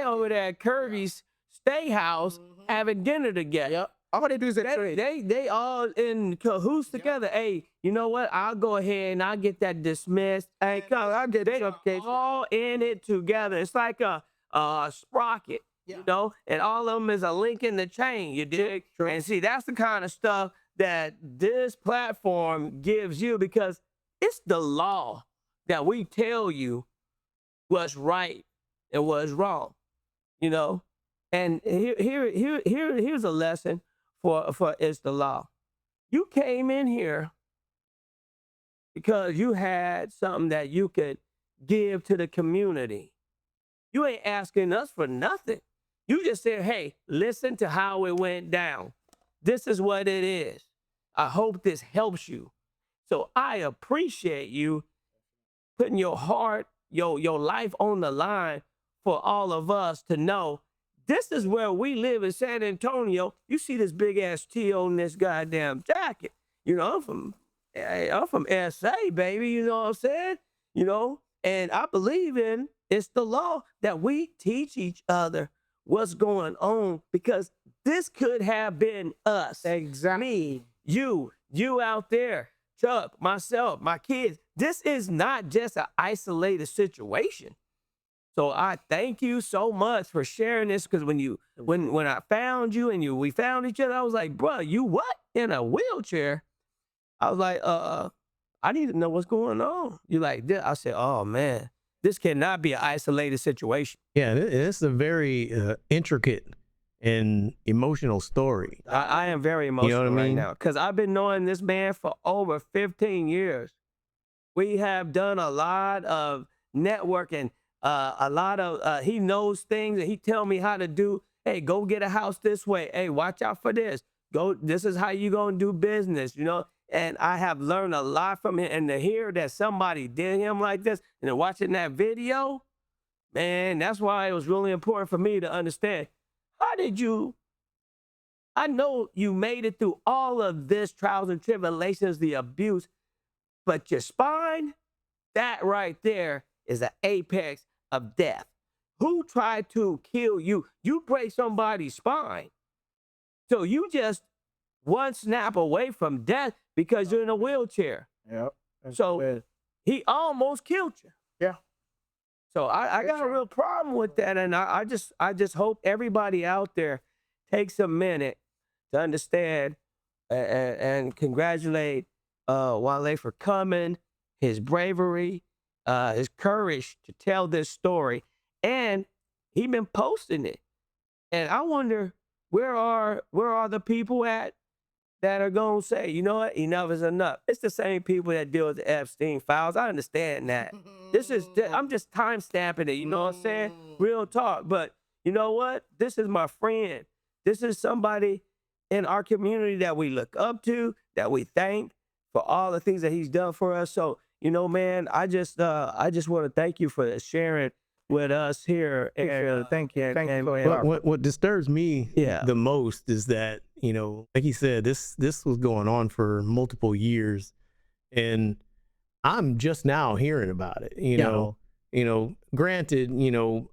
over there at Kirby's Steakhouse having dinner together. Yep. All they do is They all in cahoots together. Hey, you know what? I'll go ahead and I'll get that dismissed. Hey, come, I'll get they all in it together. It's like a sprocket, you know, and all of them is a link in the chain. You dig? True. And see, that's the kind of stuff that this platform gives you because it's the law that we tell you what's right and what's wrong, you know. And here's a lesson for it's the law. You came in here because you had something that you could give to the community. You ain't asking us for nothing. You just said, hey, listen to how it went down. This is what it is. I hope this helps you. So I appreciate you putting your heart, your life on the line for all of us to know this is where we live in San Antonio. You see this big ass T on this goddamn jacket. You know, I'm from SA, baby. You know what I'm saying? You know, and I believe in it's the law that we teach each other what's going on because this could have been us. Exactly. Me, you out there, Chuck, myself, my kids. This is not just an isolated situation. So I thank you so much for sharing this because when I found you and we found each other, I was like, bro, you what? In a wheelchair? I was like, I need to know what's going on. You like this? I said, oh man, this cannot be an isolated situation. Yeah, it's a very intricate and emotional story. I am very emotional right now because I've been knowing this man for over 15 years. We have done a lot of networking. A lot of he knows things and he tell me how to do. Hey, go get a house this way. Hey, watch out for this. Go. This is how you gonna do business. You know. And I have learned a lot from him. And to hear that somebody did him like this and then watching that video, man, that's why it was really important for me to understand. How did you? I know you made it through all of this trials and tribulations, the abuse, but your spine, that right there is an apex of death. Who tried to kill you? You break somebody's spine. So you just one snap away from death because you're in a wheelchair. Yep. So he almost killed you. Yeah. So I got a real problem with that. And I just hope everybody out there takes a minute to understand and congratulate Wale for coming, his bravery, his courage to tell this story, and he been posting it. And I wonder where are the people at that are gonna say, you know what, enough is enough. It's the same people that deal with the Epstein files. I understand that. I'm just time stamping it. You know what I'm saying? Real talk. But you know what? This is my friend. This is somebody in our community that we look up to, that we thank for all the things that he's done for us. So, you know, man, I just want to thank you for sharing with us here. And, Thank you. Thank you for What disturbs me Yeah. the most is that, you know, like you said, this was going on for multiple years, and I'm just now hearing about it. Granted,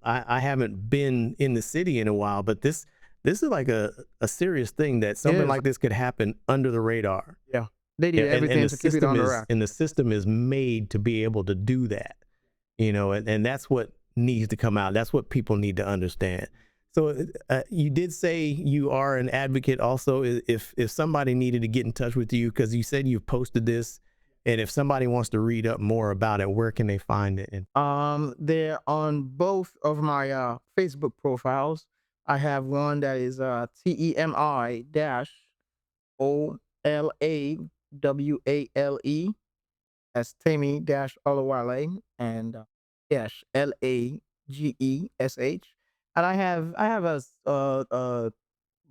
I haven't been in the city in a while, but this is like a serious thing, that something like this could happen under the radar. Yeah. They did everything to keep it on the rack. And the system is made to be able to do that, and that's what needs to come out. That's what people need to understand. So you did say you are an advocate also. If somebody needed to get in touch with you, because you said you've posted this, and if somebody wants to read up more about it, where can they find it? They're on both of my Facebook profiles. I have one that is TEMI dash OLAWALE as Tammy dash Olawale, and dash LAGESH. And I have a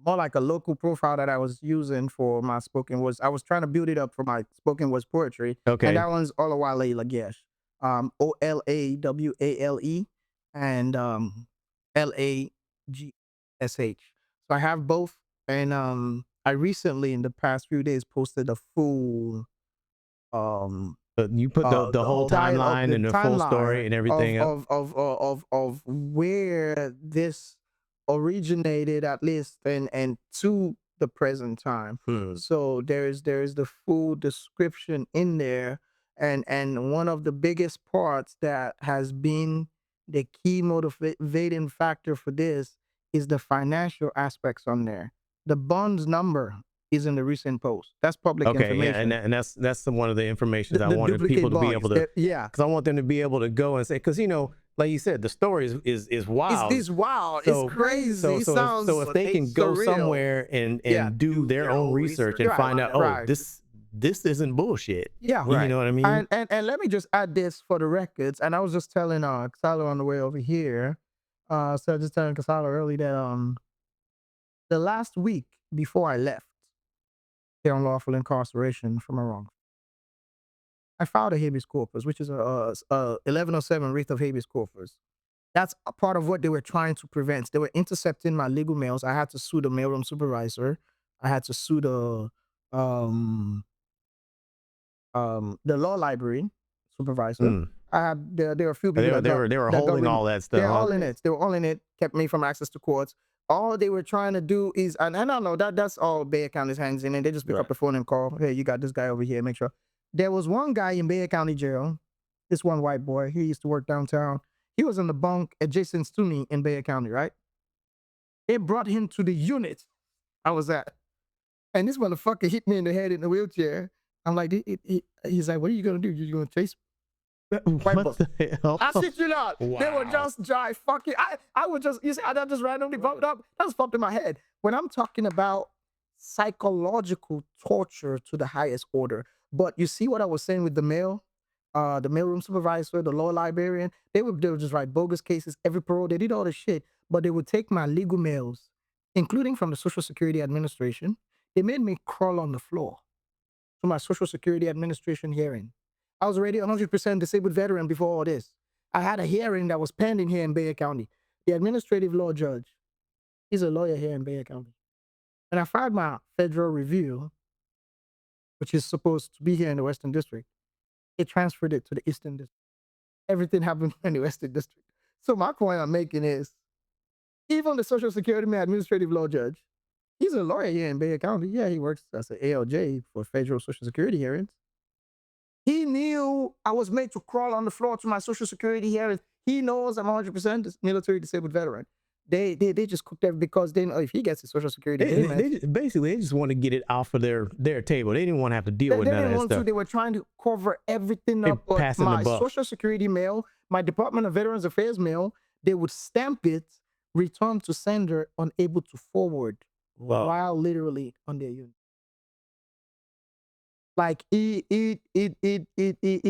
more like a local profile that I was using for my spoken words. I was trying to build it up for my spoken words poetry. Okay. And that one's Olawale Lagesh. OLAWALE and LAGSH. So I have both. And I recently, in the past few days, posted a full You put the whole timeline and the full story and everything of where this originated, at least, and to the present time. So there's the full description in there, and one of the biggest parts that has been the key motivating factor for this is the financial aspects on there. The bonds number is in the recent post. That's public information. Yeah, and that's one of the information The I wanted duplicate people to be bonds. able to, Yeah. because I want them to be able to go and say, because like you said, the story is wild. It's wild. So- It's crazy. So It sounds if they can go surreal. somewhere and do their own research and Right, find out, right. this isn't bullshit. Yeah, You know what I mean? And let me just add this for the records. And I was just telling Casalo on the way over here. So I was just telling Casalo early that the last week before I left their unlawful incarceration from a wrong, I filed a habeas corpus, which is a 1107 writ of habeas corpus. That's a part of what they were trying to prevent. They were intercepting my legal mails. I had to sue the mailroom supervisor. I had to sue the law library supervisor. I had there were a few people They were holding all that stuff. They're all in it. They were all in it. Kept me from access to courts. All they were trying to do is, and I don't know, that's all Bay County's hands in, and they just pick up the phone and call. Hey, you got this guy over here. Make sure. There was one guy in Bay County jail. This one white boy. He used to work downtown. He was in the bunk adjacent to me in Bay County, right? They brought him to the unit I was at, and this motherfucker hit me in the head in the wheelchair. I'm like, he's like, what are you gonna do? You're gonna chase? What the hell? I shit you not. They were Wow. just dry fucking. I would just, you see, I just randomly bumped up. That just popped in my head. When I'm talking about psychological torture to the highest order. But you see what I was saying with the mailroom supervisor, the law librarian, they would just write bogus cases, every parole, they did all this shit, but they would take my legal mails, including from the Social Security Administration. They made me crawl on the floor to my Social Security Administration hearing. I was already 100% disabled veteran before all this. I had a hearing that was pending here in Bay County. The administrative law judge, he's a lawyer here in Bay County. And I filed my federal review, which is supposed to be here in the Western District. It transferred it to the Eastern District. Everything happened in the Western District. So my point I'm making is, even the Social Security administrative law judge, he's a lawyer here in Bay County. Yeah, he works as an ALJ for federal Social Security hearings. He knew I was made to crawl on the floor to my Social Security hearings. He knows I'm 100% military disabled veteran. They just cooked everything because they know if he gets his social security payment, Basically, they just want to get it off of their table. They didn't want to have to deal with they none of didn't that want to. stuff. They were trying to cover everything They up. But passing the my buck. social security mail, my Department of Veterans Affairs mail, they would stamp it, return to sender, unable to forward, Well, while literally on their unit. Like it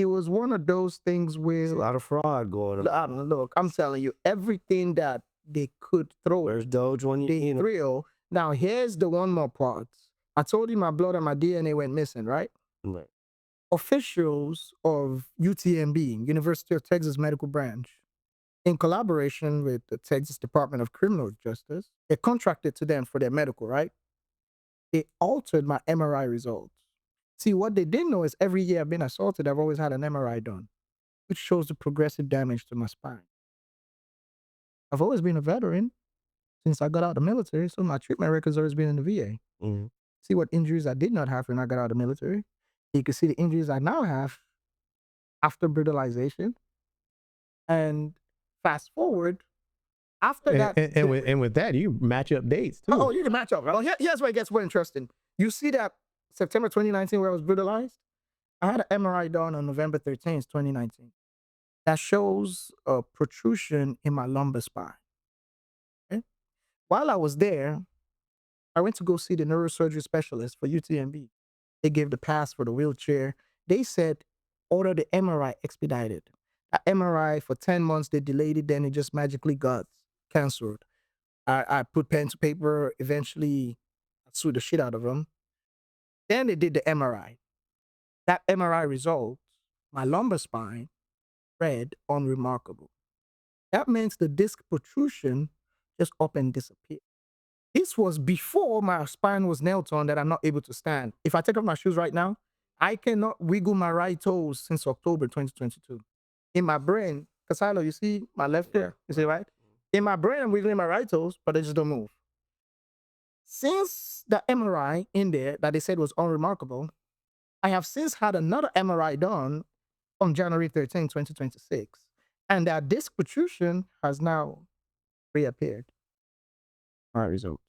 was one of those things there's a where lot of fraud going on. look, I'm telling you, everything that they could throw, Where's Doge when they you know? thrill. Now here's the one more part. I told you my blood and my DNA went missing, right? Right. Officials of UTMB, University of Texas Medical Branch, in collaboration with the Texas Department of Criminal Justice, they contracted to them for their medical, right? They altered my MRI results. See, what they didn't know is every year I've been assaulted, I've always had an MRI done, which shows the progressive damage to my spine. I've always been a veteran since I got out of the military, so my treatment record's always been in the VA. Mm-hmm. See what injuries I did not have when I got out of the military. You can see the injuries I now have after brutalization. And fast forward, after that. And with that, you match up dates too. Oh, you can match up. Well, here's where it gets more interesting. You see that September 2019 where I was brutalized? I had an MRI done on November 13th, 2019. That shows a protrusion in my lumbar spine. Okay? While I was there, I went to go see the neurosurgery specialist for UTMB. They gave the pass for the wheelchair. They said, order the MRI expedited. That MRI for 10 months, they delayed it, then it just magically got canceled. I put pen to paper, eventually I sued the shit out of them. Then they did the MRI. That MRI result, my lumbar spine read unremarkable. That means the disc protrusion just up and disappeared. This was before my spine was nailed on that I'm not able to stand. If I take off my shoes right now, I cannot wiggle my right toes since October 2022. In my brain, Casalo, you see my left there? You see, right? In my brain, I'm wiggling my right toes, but they just don't move. Since the MRI in there that they said was unremarkable, I have since had another MRI done on January 13, 2026. And that disc protrusion has now reappeared. MRI results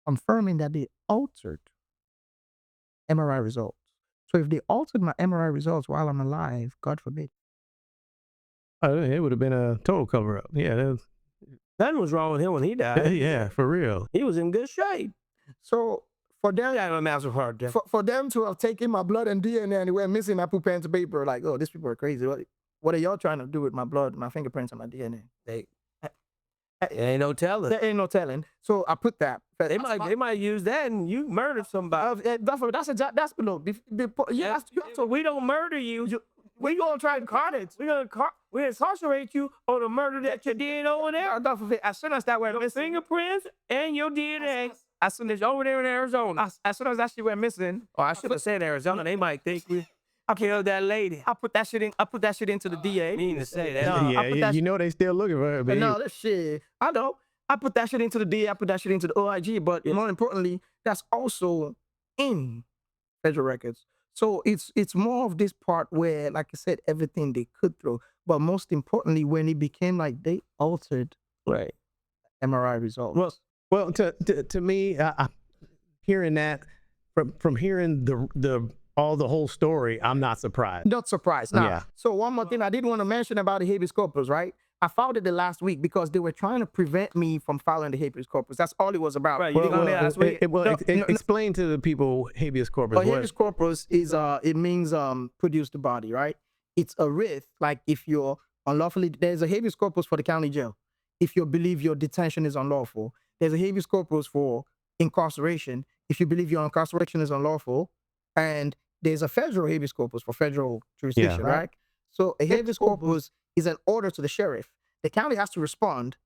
confirming that they altered MRI results. So if they altered my MRI results while I'm alive, God forbid. It would have been a total cover up. Yeah, Nothing was wrong with him when he died. yeah, for real. He was in good shape. So for them, He had a massive heart attack. for them to have taken my blood and DNA and they were missing, I put pen to paper like, oh, these people are crazy. What are y'all trying to do with my blood, my fingerprints, and my DNA? There ain't no telling. There ain't no telling. So I put that. They might use that and you murdered somebody. That's below. So we don't murder you. We gonna try to carnage. We incarcerate you on the murder that you did over there. As soon as that went Your missing, fingerprints and your DNA. as soon as Over there in Arizona. as soon as that shit went missing, Or I should have said Arizona. They might think we killed that lady. I put that shit into the DA. I mean to say that. No, I put that you know they still looking for her, But baby. no, that shit. I know. I put that shit into the DA. I put that shit into the OIG. But more importantly, that's also in federal records. So it's more of this part where, like I said, everything they could throw. But most importantly, when it became like they altered Right. MRI results. Well, to me, hearing that from hearing the whole story, I'm not surprised. Not surprised. Now, Yeah. So one more thing I did want to mention about the habeas corpus, right? I filed it the last week because they were trying to prevent me from filing the habeas corpus. That's all it was about. Right. You didn't go there last week. Explain to the people habeas corpus. But habeas corpus is it means produce the body, right? It's a writ, like if you're unlawfully, there's a habeas corpus for the county jail. If you believe your detention is unlawful, there's a habeas corpus for incarceration. If you believe your incarceration is unlawful, and there's a federal habeas corpus for federal jurisdiction, Yeah. right? So a habeas corpus is an order to the sheriff. The county has to respond,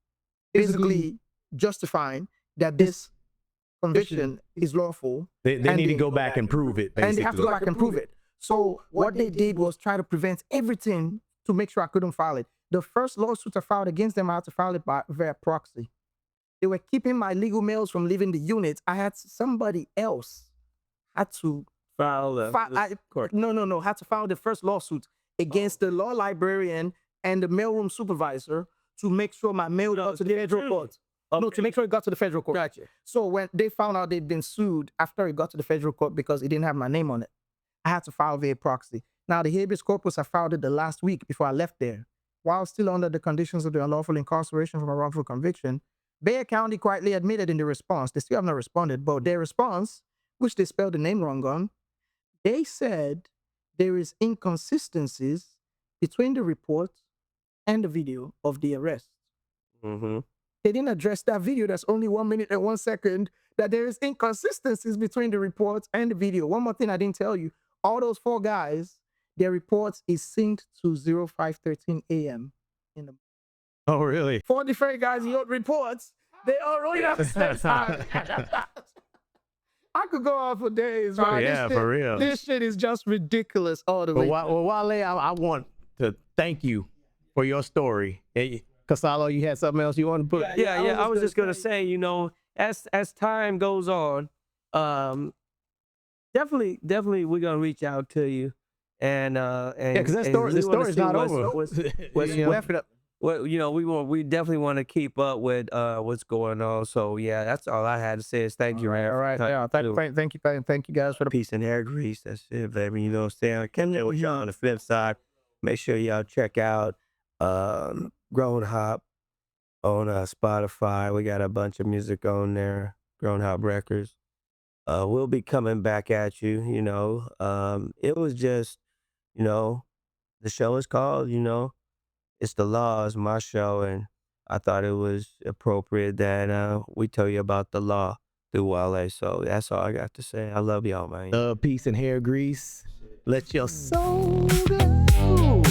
basically justifying that this conviction is lawful. They and need to go back and prove it, basically. And they have to go back and prove it. So what they did was try to prevent everything to make sure I couldn't file it. The first lawsuit I filed against them, I had to file it via proxy. They were keeping my legal mails from leaving the unit. I had somebody else had to Court. had to file the first lawsuit against the law librarian and the mailroom supervisor to make sure my mail got to the federal court. No, to make sure it got to the federal court. Gotcha. So when they found out they'd been sued after it got to the federal court because it didn't have my name on it, I had to file via proxy. Now, the habeas corpus, I filed it the last week before I left there. While still under the conditions of the unlawful incarceration from a wrongful conviction, Bexar County quietly admitted in the response, they still have not responded, but their response, which they spelled the name wrong on, they said there is inconsistencies between the report and the video of the arrest. Mm-hmm. They didn't address that video that's only 1 minute and 1 second, that there is inconsistencies between the reports and the video. One more thing I didn't tell you, all those 4 guys, their reports is synced to 05:13 a.m. in the Oh, really? 4 different guys wrote reports. They all wrote at the same time. I could go on for days, right? Yeah, for real. This shit is just ridiculous all the But way. Wale, I want to thank you for your story. Casalo, you had something else you want to put? Yeah. I was just gonna say, you know, as time goes on, definitely we're gonna reach out to you, and because and the we wanna story's see not what's- over. what's- You know? what's- Well, you know, we definitely want to keep up with what's going on. So yeah, that's all I had to say is thank you, man. All right. Yeah. Thank you guys for the Peace and hair grease. That's it, baby. You know what I'm saying? Come in with y'all on the flip side. Make sure y'all check out Grown Hop on Spotify. We got a bunch of music on there. Grown Hop Records. We'll be coming back at you. You know, it was just, you know, the show is called, you know, It's the Law, is my show, and I thought it was appropriate that we tell you about the law through Wale. So that's all I got to say. I love y'all, man. Peace and hair grease. Let your soul go.